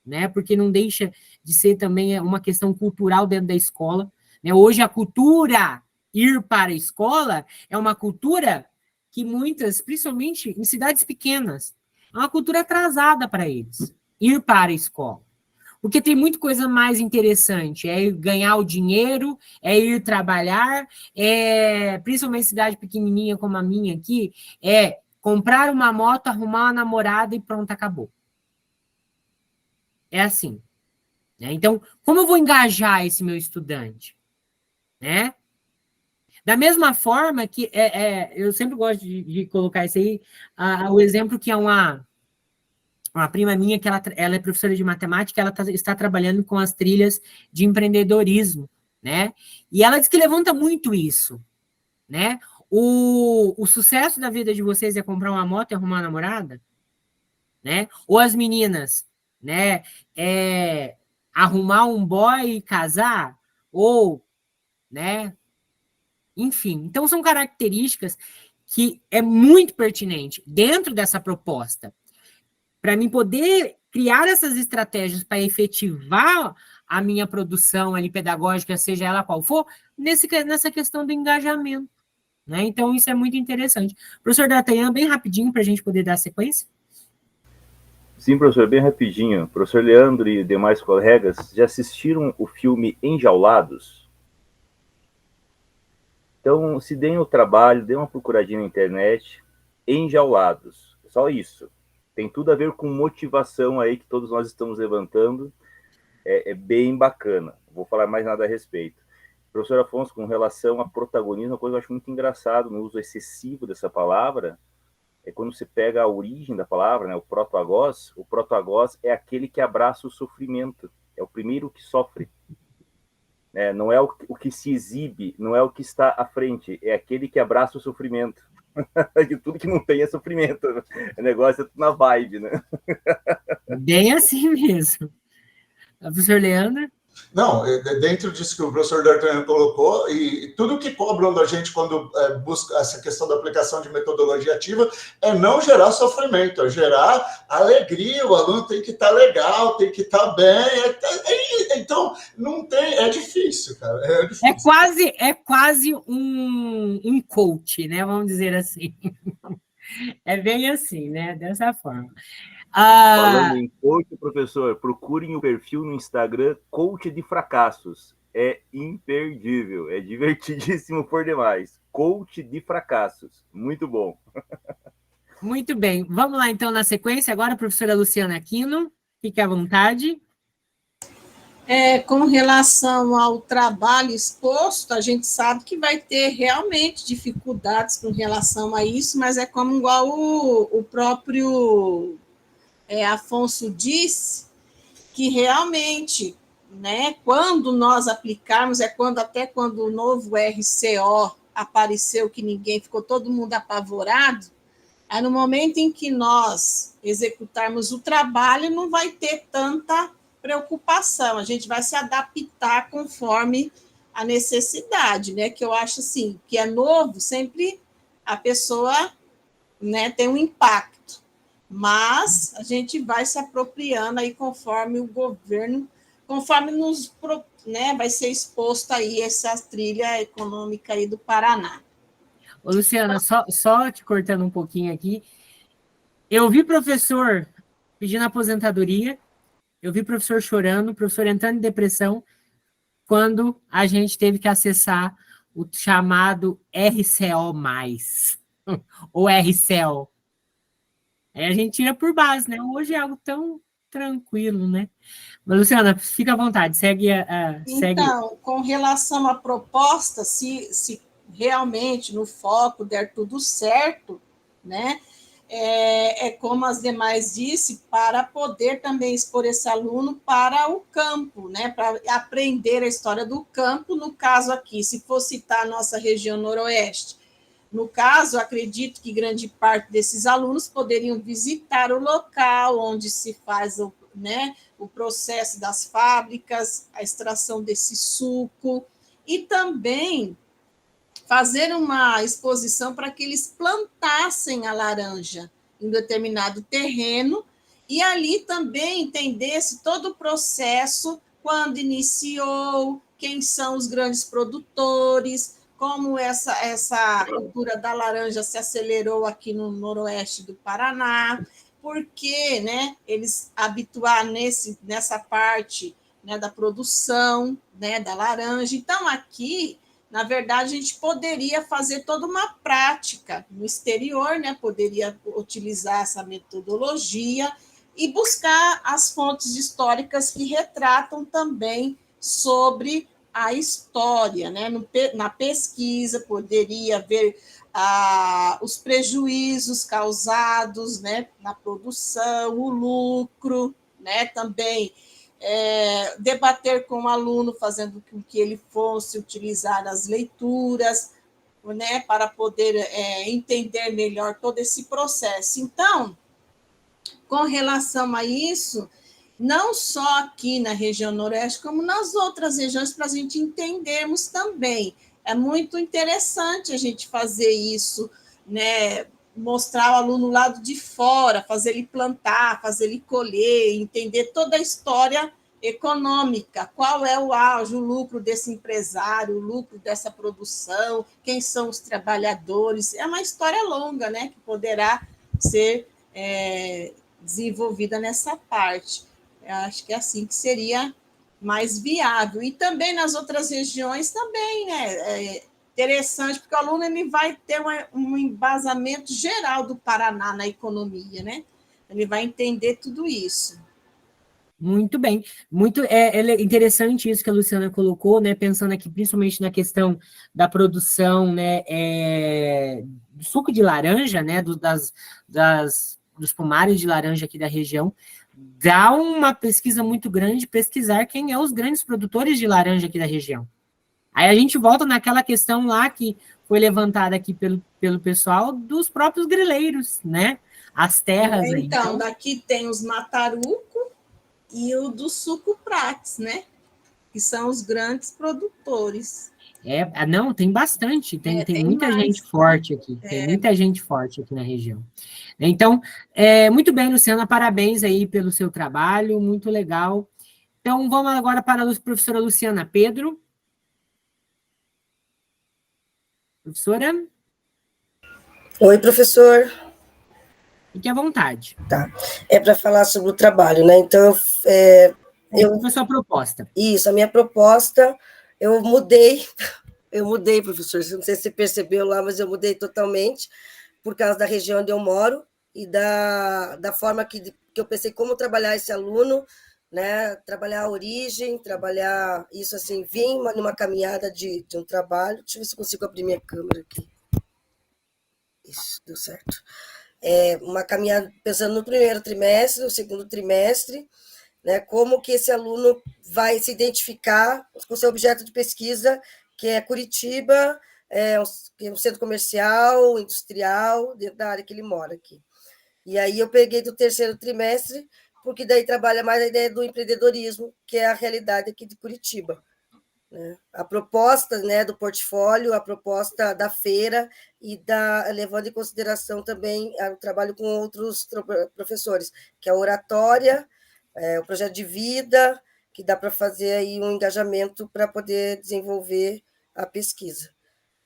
né, porque não deixa de ser também uma questão cultural dentro da escola, né? Hoje a cultura ir para a escola é uma cultura que muitas, principalmente em cidades pequenas, é uma cultura atrasada para eles, ir para a escola. Porque tem muita coisa mais interessante, é ganhar o dinheiro, é ir trabalhar, principalmente em cidade pequenininha como a minha aqui, é comprar uma moto, arrumar uma namorada e pronto, acabou. É assim. Né? Então, como eu vou engajar esse meu estudante? Né? Da mesma forma que, eu sempre gosto de colocar isso aí, o exemplo que é uma prima minha, que ela é professora de matemática, ela está trabalhando com as trilhas de empreendedorismo, né? E ela diz que levanta muito isso, né? O sucesso da vida de vocês é comprar uma moto e arrumar uma namorada, né? Ou as meninas, né? Arrumar um boy e casar, ou, né? Enfim, então são características que é muito pertinente dentro dessa proposta. Para mim poder criar essas estratégias para efetivar a minha produção ali pedagógica, seja ela qual for, nessa questão do engajamento. Né? Então, isso é muito interessante. Professor D'Artagnan, bem rapidinho para a gente poder dar sequência. Sim, professor, bem rapidinho. Professor Leandro e demais colegas, já assistiram o filme Enjaulados? Então, se deem o trabalho, dêem uma procuradinha na internet, Enjaulados, só isso. Tem tudo a ver com motivação aí que todos nós estamos levantando, é bem bacana. Não vou falar mais nada a respeito. Professor Afonso, com relação a protagonismo, uma coisa que eu acho muito engraçado no uso excessivo dessa palavra, é quando você pega a origem da palavra, né, o protoagós é aquele que abraça o sofrimento, é o primeiro que sofre. Não é o que se exibe, não é o que está à frente, é aquele que abraça o sofrimento. De tudo que não tem é sofrimento. O negócio é tudo na vibe, né? Bem assim mesmo. Professor Leandro? Não, dentro disso que o professor D'Artagnan colocou, e tudo que cobram da gente quando busca essa questão da aplicação de metodologia ativa é não gerar sofrimento, é gerar alegria, o aluno tem que estar legal, tem que estar bem, então não tem, é difícil, cara. É difícil. É quase um coach, né? Vamos dizer assim. É bem assim, né? Dessa forma. Falando em coach, professor, procurem o perfil no Instagram Coach de Fracassos. É imperdível, é divertidíssimo por demais. Coach de Fracassos, muito bom. Muito bem, vamos lá então na sequência. Agora a professora Luciana Aquino, fique à vontade. Com relação ao trabalho exposto, a gente sabe que vai ter realmente dificuldades com relação a isso, mas é como igual o próprio Afonso disse, que realmente, né, quando nós aplicarmos, até quando o novo RCO apareceu, que ficou todo mundo apavorado, aí no momento em que nós executarmos o trabalho, não vai ter tanta preocupação, a gente vai se adaptar conforme a necessidade, né, que eu acho assim, que é novo, sempre a pessoa, né, tem um impacto, mas a gente vai se apropriando aí conforme o governo, conforme vai ser exposto aí essa trilha econômica aí do Paraná. Ô, Luciana, só te cortando um pouquinho aqui, eu vi professor pedindo aposentadoria, eu vi professor chorando, professor entrando em depressão, quando a gente teve que acessar o chamado RCO+, ou RCO. Aí a gente tira por base, né? Hoje é algo tão tranquilo, né? Mas, Luciana, fica à vontade, segue. Então, com relação à proposta, se realmente no foco der tudo certo, né? Como as demais disse, para poder também expor esse aluno para o campo, né? Para aprender a história do campo, no caso aqui, se for citar a nossa região noroeste. No caso, acredito que grande parte desses alunos poderiam visitar o local onde se faz o processo das fábricas, a extração desse suco, e também fazer uma exposição para que eles plantassem a laranja em determinado terreno, e ali também entendesse todo o processo, quando iniciou, quem são os grandes produtores, como essa cultura da laranja se acelerou aqui no noroeste do Paraná, porque, né, eles habituar nessa parte, né, da produção, né, da laranja. Então, aqui, na verdade, a gente poderia fazer toda uma prática no exterior, né, poderia utilizar essa metodologia e buscar as fontes históricas que retratam também sobre a história, né? Na pesquisa, poderia ver os prejuízos causados, né, na produção, o lucro, né, também debater com o aluno, fazendo com que ele fosse utilizar as leituras, né, para poder entender melhor todo esse processo. Então, com relação a isso, não só aqui na região noroeste, como nas outras regiões, para a gente entendermos também. É muito interessante a gente fazer isso, né? Mostrar o aluno lado de fora, fazer ele plantar, fazer ele colher, entender toda a história econômica, qual é o auge, o lucro desse empresário, o lucro dessa produção, quem são os trabalhadores. É uma história longa, né? Que poderá ser desenvolvida nessa parte. Eu acho que é assim que seria mais viável. E também nas outras regiões também, né? Interessante, porque o aluno ele vai ter um embasamento geral do Paraná na economia, né? Ele vai entender tudo isso. Muito bem. É interessante isso que a Luciana colocou, né? Pensando aqui principalmente na questão da produção, né? Do suco de laranja, né? Dos pomares de laranja aqui da região. Dá uma pesquisa muito grande, pesquisar quem é os grandes produtores de laranja aqui da região. Aí a gente volta naquela questão lá que foi levantada aqui pelo pessoal dos próprios grileiros, né? As terras aí. Então, daqui tem os Mataruco e o do Suco Prates, né? Que são os grandes produtores. Não, tem bastante, tem muita mais gente forte aqui, tem muita gente forte aqui na região. Então, muito bem, Luciana, parabéns aí pelo seu trabalho, muito legal. Então, vamos agora para a professora Luciana Pedro. Professora? Oi, professor. Fique à vontade. Tá. É para falar sobre o trabalho, né? Então, qual foi a sua proposta? Isso, a minha proposta, eu mudei, professor, não sei se você percebeu lá, mas eu mudei totalmente, por causa da região onde eu moro, e da forma que eu pensei como trabalhar esse aluno, né? Trabalhar a origem, trabalhar isso assim, vim numa caminhada de um trabalho, deixa eu ver se eu consigo abrir minha câmera aqui. Isso, deu certo. Uma caminhada pensando no primeiro trimestre, no segundo trimestre, né, como que esse aluno vai se identificar com o seu objeto de pesquisa, que é Curitiba, um centro comercial, industrial, dentro da área que ele mora aqui. E aí eu peguei do terceiro trimestre, porque daí trabalha mais a ideia do empreendedorismo, que é a realidade aqui de Curitiba. Né? A proposta, né, do portfólio, a proposta da feira e levando em consideração também o trabalho com outros professores, que é a oratória, o projeto de vida, que dá para fazer aí um engajamento para poder desenvolver a pesquisa.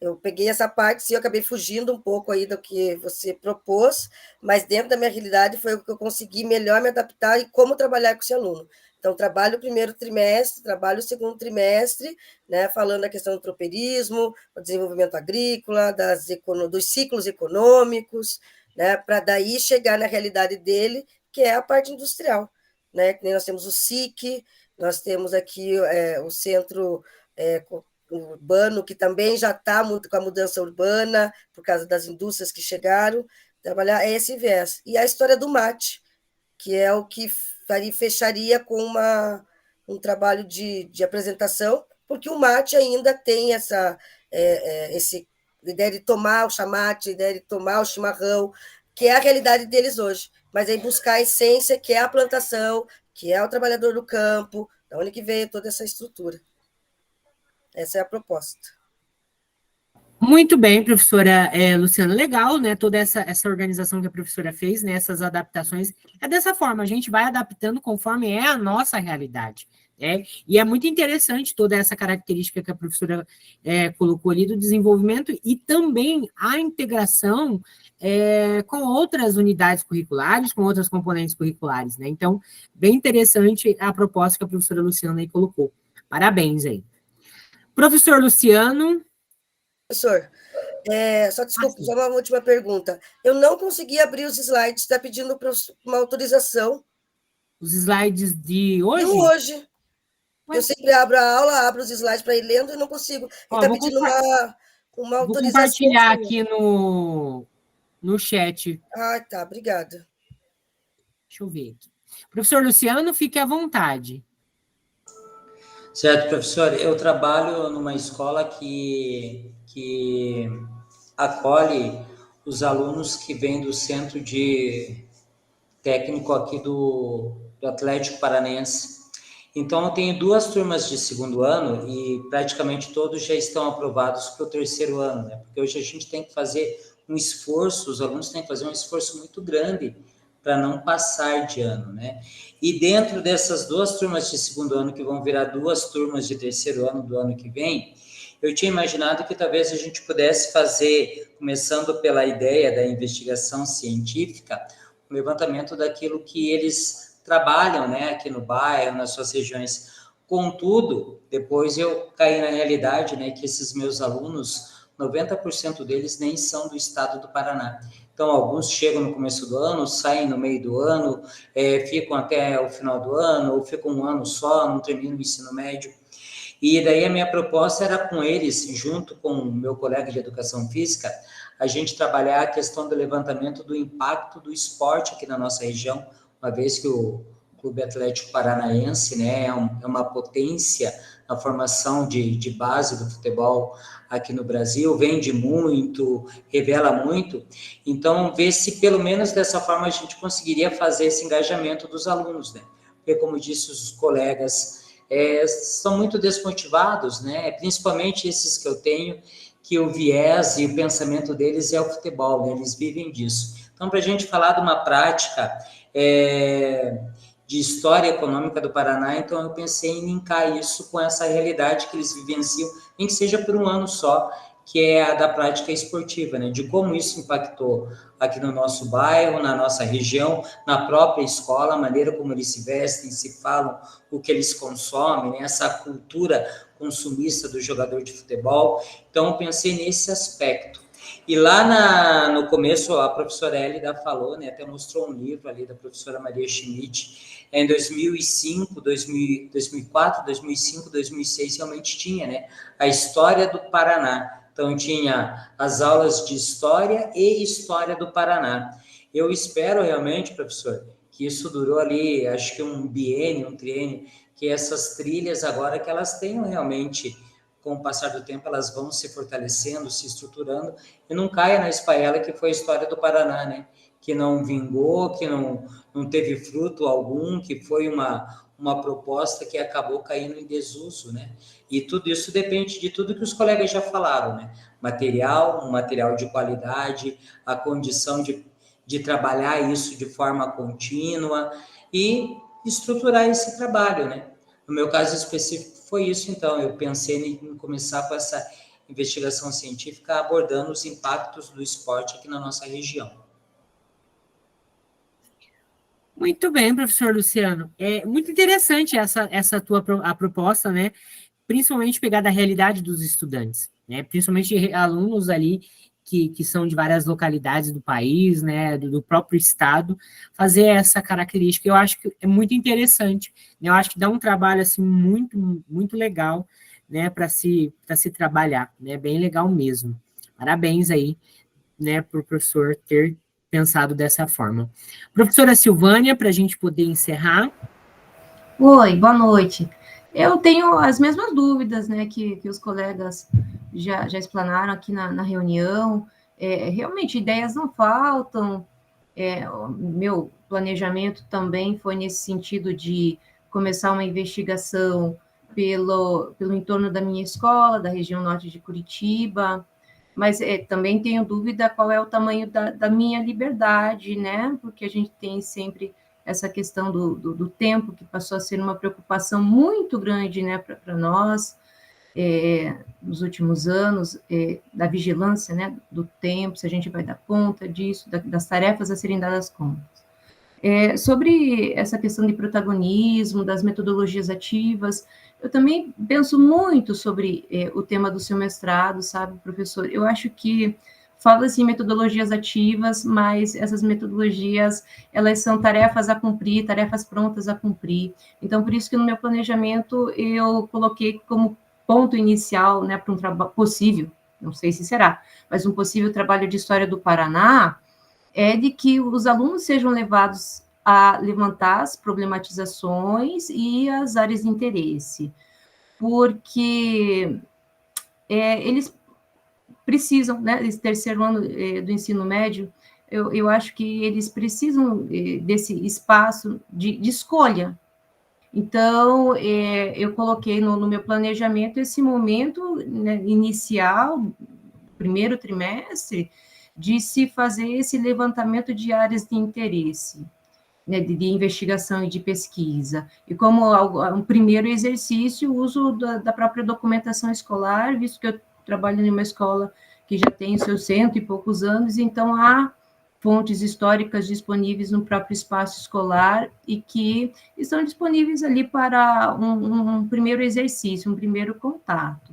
Eu peguei essa parte, sim, eu acabei fugindo um pouco aí do que você propôs, mas dentro da minha realidade foi o que eu consegui melhor me adaptar e como trabalhar com esse aluno. Então, trabalho o primeiro trimestre, trabalho o segundo trimestre, né, falando a questão do tropeirismo, do desenvolvimento agrícola, dos ciclos econômicos, né, para daí chegar na realidade dele, que é a parte industrial. Né, que nem nós temos o SIC, nós temos aqui o centro urbano, que também já está com a mudança urbana, por causa das indústrias que chegaram, trabalhar esse viés. E a história do mate, que é o que fecharia com um trabalho de apresentação, porque o mate ainda tem essa ideia de tomar o chamate, ideia de tomar o chimarrão, que é a realidade deles hoje, mas aí buscar a essência, que é a plantação, que é o trabalhador do campo, da onde que veio toda essa estrutura. Essa é a proposta. Muito bem, professora Luciana, legal, né, toda essa organização que a professora fez, né, essas adaptações, é dessa forma, a gente vai adaptando conforme é a nossa realidade, né, e é muito interessante toda essa característica que a professora colocou ali do desenvolvimento e também a integração com outras unidades curriculares, com outras componentes curriculares, né, então, bem interessante a proposta que a professora Luciana aí colocou. Parabéns aí. Professor Luciano. Professor, só desculpa, só uma última pergunta. Eu não consegui abrir os slides, está pedindo uma autorização. Os slides de hoje? De hoje. Eu sempre abro a aula, abro os slides para ir lendo e não consigo. Ele está pedindo uma autorização. Vou compartilhar aqui no chat. Ah, tá, obrigada. Deixa eu ver aqui. Professor Luciano, fique à vontade. Certo, professor. Eu trabalho numa escola que acolhe os alunos que vêm do centro de técnico aqui do Atlético Paranaense. Então, eu tenho 2 turmas de segundo ano e praticamente todos já estão aprovados para o terceiro ano, né? Porque hoje a gente tem que fazer um esforço, os alunos têm que fazer um esforço muito grande para não passar de ano, né? E dentro dessas 2 turmas de segundo ano, que vão virar 2 turmas de terceiro ano do ano que vem, eu tinha imaginado que talvez a gente pudesse fazer, começando pela ideia da investigação científica, um levantamento daquilo que eles trabalham, né, aqui no bairro, nas suas regiões. Contudo, depois eu caí na realidade, né, que esses meus alunos, 90% deles nem são do estado do Paraná. Então, alguns chegam no começo do ano, saem no meio do ano, ficam até o final do ano, ou ficam um ano só, não terminam o ensino médio. E daí a minha proposta era com eles, junto com o meu colega de educação física, a gente trabalhar a questão do levantamento do impacto do esporte aqui na nossa região, uma vez que o Clube Atlético Paranaense, né, é uma potência na formação de base do futebol aqui no Brasil, vende muito, revela muito. Então, ver se pelo menos dessa forma a gente conseguiria fazer esse engajamento dos alunos, né? Porque, como disse os colegas, são muito desmotivados, né? Principalmente esses que eu tenho, que o viés e o pensamento deles é o futebol, né? Eles vivem disso. Então, para a gente falar de uma prática de história econômica do Paraná, então eu pensei em linkar isso com essa realidade que eles vivenciam, nem que seja por um ano só, que é a da prática esportiva, né? De como isso impactou aqui no nosso bairro, na nossa região, na própria escola, a maneira como eles se vestem, se falam, o que eles consomem, né? Essa cultura consumista do jogador de futebol. Então, eu pensei nesse aspecto. E lá no começo, a professora Hélida falou, né, até mostrou um livro ali da professora Maria Schmidt, em 2005, 2004, 2005, 2006, realmente tinha, né, a história do Paraná. Então, tinha as aulas de história e história do Paraná. Eu espero realmente, professor, que isso durou ali, acho que um biênio, um triênio, que essas trilhas agora que elas tenham realmente, com o passar do tempo, elas vão se fortalecendo, se estruturando, e não caia na espaela que foi a história do Paraná, né? Que não vingou, que não teve fruto algum, que foi uma proposta que acabou caindo em desuso, né? E tudo isso depende de tudo que os colegas já falaram, né? Um material de qualidade, a condição de trabalhar isso de forma contínua e estruturar esse trabalho, né? No meu caso específico foi isso, então, eu pensei em começar com essa investigação científica abordando os impactos do esporte aqui na nossa região. Muito bem, professor Luciano. É muito interessante essa a proposta, né? Principalmente pegar da realidade dos estudantes, né? Principalmente alunos ali que são de várias localidades do país, né? Do próprio estado, fazer essa característica. Eu acho que é muito interessante, né? Eu acho que dá um trabalho assim muito, muito legal, né? Para se trabalhar, né? Bem legal mesmo. Parabéns aí, né? Para o professor ter pensado dessa forma. Professora Silvânia, para a gente poder encerrar. Oi, boa noite. Eu tenho as mesmas dúvidas, né, que os colegas já explanaram aqui na reunião. Realmente, ideias não faltam. O meu planejamento também foi nesse sentido de começar uma investigação pelo entorno da minha escola, da região norte de Curitiba, mas também tenho dúvida qual é o tamanho da minha liberdade, né? Porque a gente tem sempre essa questão do tempo, que passou a ser uma preocupação muito grande, né, para nós, nos últimos anos, da vigilância, né, do tempo, se a gente vai dar conta disso, das tarefas a serem dadas contas. Sobre essa questão de protagonismo, das metodologias ativas, eu também penso muito sobre o tema do seu mestrado, sabe, professor? Eu acho que fala-se em metodologias ativas, mas essas metodologias, elas são tarefas a cumprir, tarefas prontas a cumprir. Então, por isso que no meu planejamento eu coloquei como ponto inicial, né, para um trabalho possível, não sei se será, mas um possível trabalho de história do Paraná, é de que os alunos sejam levados a levantar as problematizações e as áreas de interesse, porque eles precisam, né, esse terceiro ano do ensino médio, eu acho que eles precisam desse espaço de escolha. Então, eu coloquei no meu planejamento esse momento, né, inicial, primeiro trimestre, de se fazer esse levantamento de áreas de interesse, né, de investigação e de pesquisa. E como um primeiro exercício, o uso da própria documentação escolar, visto que eu trabalho em uma escola que já tem seus 100 e poucos anos, então há fontes históricas disponíveis no próprio espaço escolar e que estão disponíveis ali para um primeiro exercício, um primeiro contato.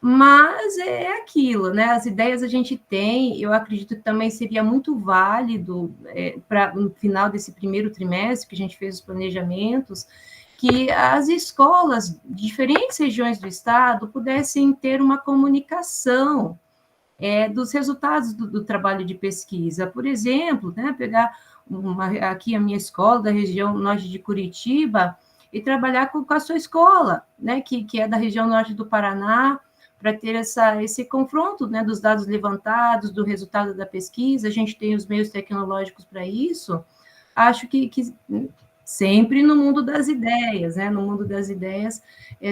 Mas é aquilo, né? As ideias a gente tem, eu acredito que também seria muito válido para no final desse primeiro trimestre que a gente fez os planejamentos, que as escolas de diferentes regiões do estado pudessem ter uma comunicação dos resultados do trabalho de pesquisa. Por exemplo, né, pegar aqui a minha escola da região norte de Curitiba e trabalhar com a sua escola, né, que é da região norte do Paraná, para ter esse confronto, né, dos dados levantados, do resultado da pesquisa. A gente tem os meios tecnológicos para isso. Acho que sempre no mundo das ideias, né? No mundo das ideias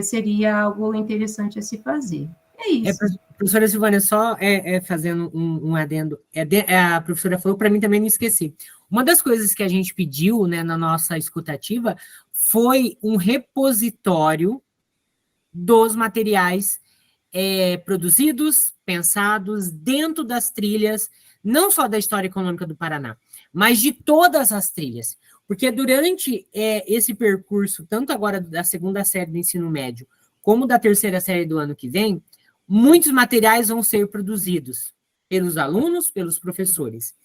seria algo interessante a se fazer. É isso. Professora Silvânia, só fazendo um adendo, a professora falou, para mim também não esqueci. Uma das coisas que a gente pediu, né, na nossa escutativa foi um repositório dos materiais produzidos, pensados dentro das trilhas, não só da história econômica do Paraná, mas de todas as trilhas. Porque durante esse percurso, tanto agora da segunda série do ensino médio, como da terceira série do ano que vem, muitos materiais vão ser produzidos pelos alunos, pelos professores.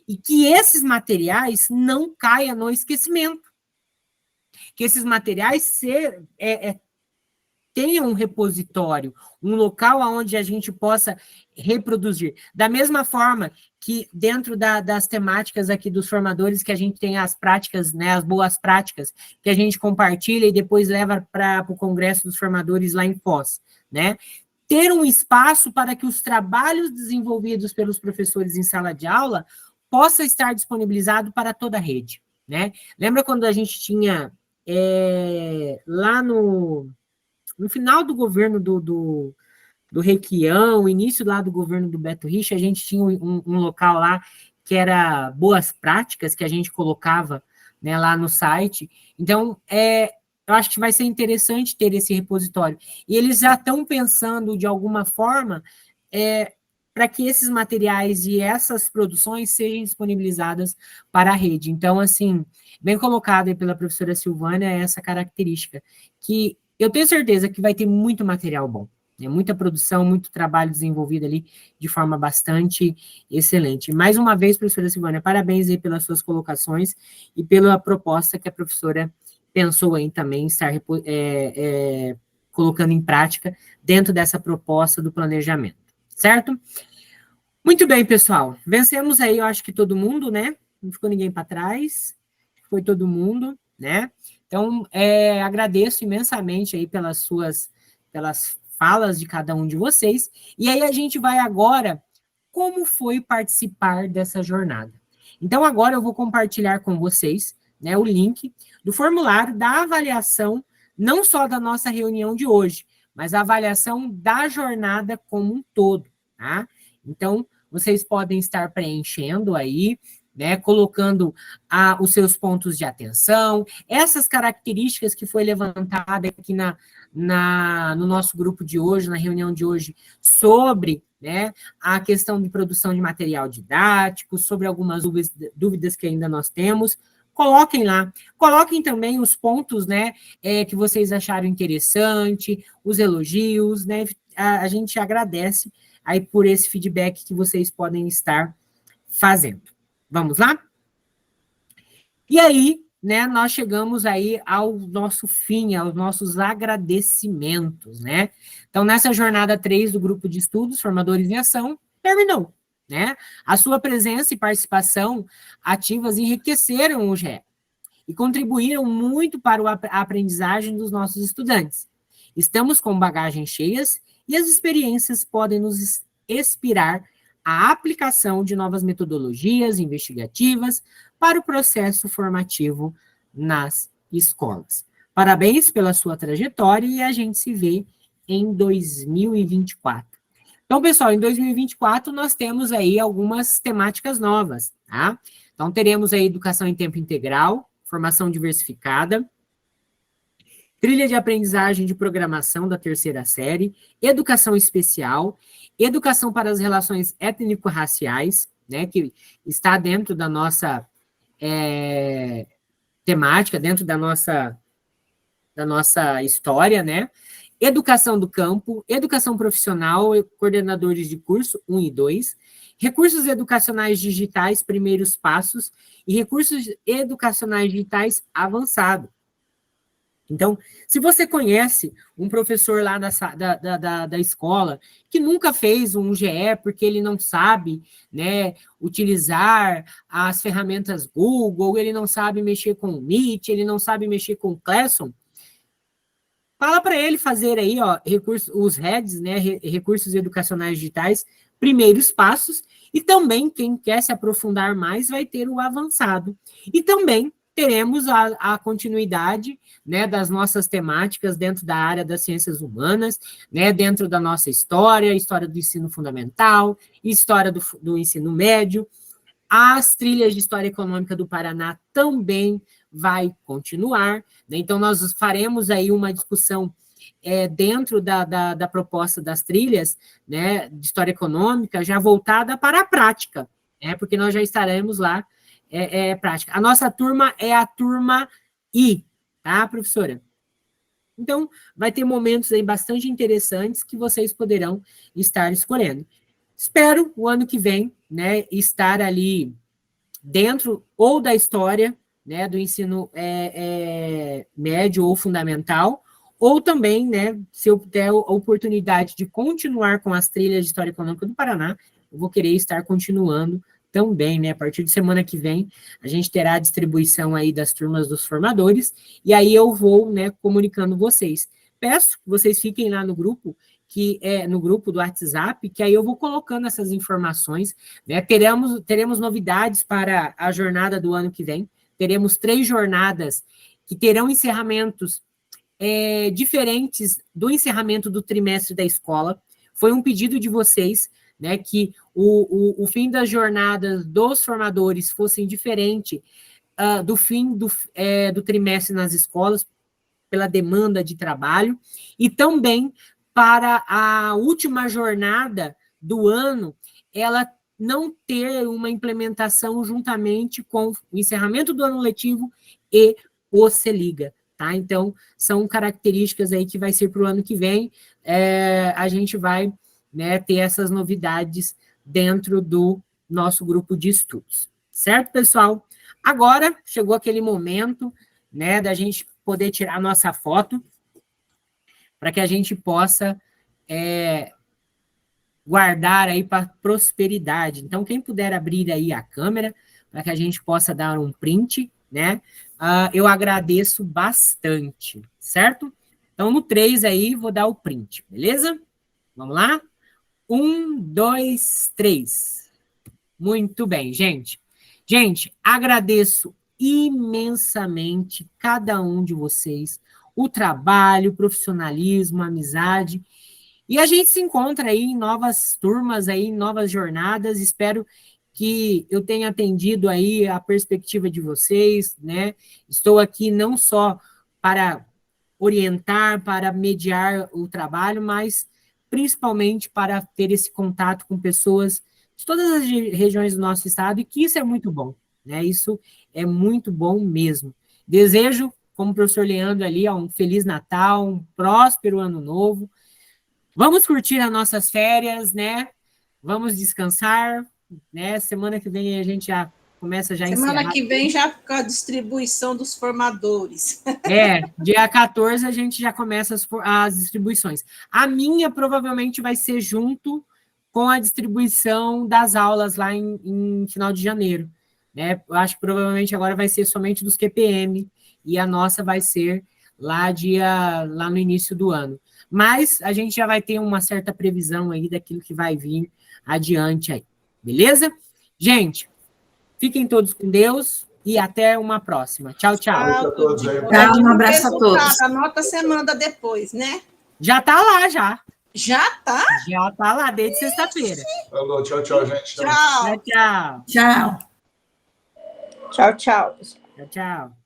E que esses materiais não caiam no esquecimento. Que esses materiais tenha um repositório, um local onde a gente possa reproduzir. Da mesma forma que dentro das temáticas aqui dos formadores, que a gente tem as práticas, né, as boas práticas, que a gente compartilha e depois leva para o Congresso dos Formadores lá em Foz, né? Ter um espaço para que os trabalhos desenvolvidos pelos professores em sala de aula possa estar disponibilizado para toda a rede, né? Lembra quando a gente tinha lá no final do governo do Requião, início lá do governo do Beto Richa, a gente tinha um local lá que era boas práticas, que a gente colocava, né, lá no site. Então, eu acho que vai ser interessante ter esse repositório. E eles já estão pensando, de alguma forma, para que esses materiais e essas produções sejam disponibilizadas para a rede. Então, assim, bem colocado aí pela professora Silvânia, essa característica, que eu tenho certeza que vai ter muito material bom, né? Muita produção, muito trabalho desenvolvido ali de forma bastante excelente. Mais uma vez, professora Silvânia, parabéns aí pelas suas colocações e pela proposta que a professora pensou aí também estar colocando em prática dentro dessa proposta do planejamento, certo? Muito bem, pessoal. Vencemos aí, eu acho que todo mundo, né? Não ficou ninguém para trás. Foi todo mundo, né? Então, agradeço imensamente aí pelas falas de cada um de vocês. E aí a gente vai agora, como foi participar dessa jornada. Então, agora eu vou compartilhar com vocês, né, o link do formulário da avaliação, não só da nossa reunião de hoje, mas a avaliação da jornada como um todo, tá? Então, vocês podem estar preenchendo aí, né, colocando os seus pontos de atenção, essas características que foi levantada aqui no nosso grupo de hoje, na reunião de hoje, sobre, né, a questão de produção de material didático, sobre algumas dúvidas que ainda nós temos. Coloquem lá, coloquem também os pontos, né, que vocês acharam interessante, os elogios, né, a gente agradece aí por esse feedback que vocês podem estar fazendo. Vamos lá? E aí, né, nós chegamos aí ao nosso fim, aos nossos agradecimentos, né? Então, nessa jornada 3 do grupo de estudos, Formadores em Ação, terminou, né? A sua presença e participação ativas enriqueceram o GE e contribuíram muito para a aprendizagem dos nossos estudantes. Estamos com bagagens cheias e as experiências podem nos inspirar a aplicação de novas metodologias investigativas para o processo formativo nas escolas. Parabéns pela sua trajetória e a gente se vê em 2024. Então, pessoal, em 2024 nós temos aí algumas temáticas novas, tá? Então, teremos aí educação em tempo integral, formação diversificada, trilha de aprendizagem de programação da 3ª série, educação especial, educação para as relações étnico-raciais, né, que está dentro da nossa temática, dentro da nossa história, né, educação do campo, educação profissional, coordenadores de curso 1 e 2, recursos educacionais digitais, primeiros passos, e recursos educacionais digitais avançado. Então, se você conhece um professor lá da escola que nunca fez um GE porque ele não sabe, né, utilizar as ferramentas Google, ele não sabe mexer com o Meet, ele não sabe mexer com o Classroom, fala para ele fazer aí, ó, os REDs, né, recursos educacionais digitais, primeiros passos, e também quem quer se aprofundar mais vai ter o avançado. E também teremos a continuidade, né, das nossas temáticas dentro da área das ciências humanas, né, dentro da nossa história do ensino fundamental, história do ensino médio. As trilhas de História Econômica do Paraná também vai continuar, né? Então, nós faremos aí uma discussão dentro da proposta das trilhas, né, de História Econômica, já voltada para a prática, né, porque nós já estaremos lá prática. A nossa turma é a turma I, tá, professora? Então, vai ter momentos aí bastante interessantes que vocês poderão estar escolhendo. Espero, o ano que vem, né, estar ali dentro ou da história, né, do ensino médio ou fundamental, ou também, né, se eu der a oportunidade de continuar com as trilhas de História Econômica do Paraná, eu vou querer estar continuando também, né, a partir de semana que vem, a gente terá a distribuição aí das turmas dos formadores, e aí eu vou, né, comunicando vocês. Peço que vocês fiquem lá no grupo, no grupo do WhatsApp, que aí eu vou colocando essas informações, né, teremos novidades para a jornada do ano que vem, teremos 3 jornadas que terão encerramentos diferentes do encerramento do trimestre da escola. Foi um pedido de vocês, né, que o fim das jornadas dos formadores fossem diferente do fim do trimestre nas escolas, pela demanda de trabalho, e também para a última jornada do ano, ela não ter uma implementação juntamente com o encerramento do ano letivo e o CELIGA, tá? Então, são características aí que vai ser para o ano que vem, a gente vai, né, ter essas novidades dentro do nosso grupo de estudos, certo, pessoal? Agora, chegou aquele momento, né, da gente poder tirar a nossa foto, para que a gente possa guardar aí para prosperidade. Então, quem puder abrir aí a câmera, para que a gente possa dar um print, né, eu agradeço bastante, certo? Então, no 3 aí, vou dar o print, beleza? Vamos lá? 1, 2, 3. Muito bem, gente. Gente, agradeço imensamente cada um de vocês, o trabalho, o profissionalismo, a amizade, e a gente se encontra aí em novas turmas, aí, em novas jornadas. Espero que eu tenha atendido aí a perspectiva de vocês, né? Estou aqui não só para orientar, para mediar o trabalho, mas principalmente para ter esse contato com pessoas de todas as regiões do nosso estado, e que isso é muito bom, né? Isso é muito bom mesmo. Desejo, como o professor Leandro ali, um Feliz Natal, um próspero Ano Novo. Vamos curtir as nossas férias, né? Vamos descansar, né? Semana que vem a gente já começa já a encerrar. Semana que vem já com a distribuição dos formadores. Dia 14 a gente já começa as distribuições. A minha provavelmente vai ser junto com a distribuição das aulas lá em final de janeiro, né? Eu acho que provavelmente agora vai ser somente dos QPM, e a nossa vai ser lá no início do ano. Mas a gente já vai ter uma certa previsão aí daquilo que vai vir adiante aí, beleza? Gente, fiquem todos com Deus e até uma próxima. Tchau, tchau. Tchau, um abraço a todos. Anota a semana depois, né? Já tá lá, já. Já tá? Já tá lá, desde sexta-feira. Falou, tchau, tchau, gente. Tchau. Tchau, tchau. Tchau. Tchau, tchau. Tchau, tchau.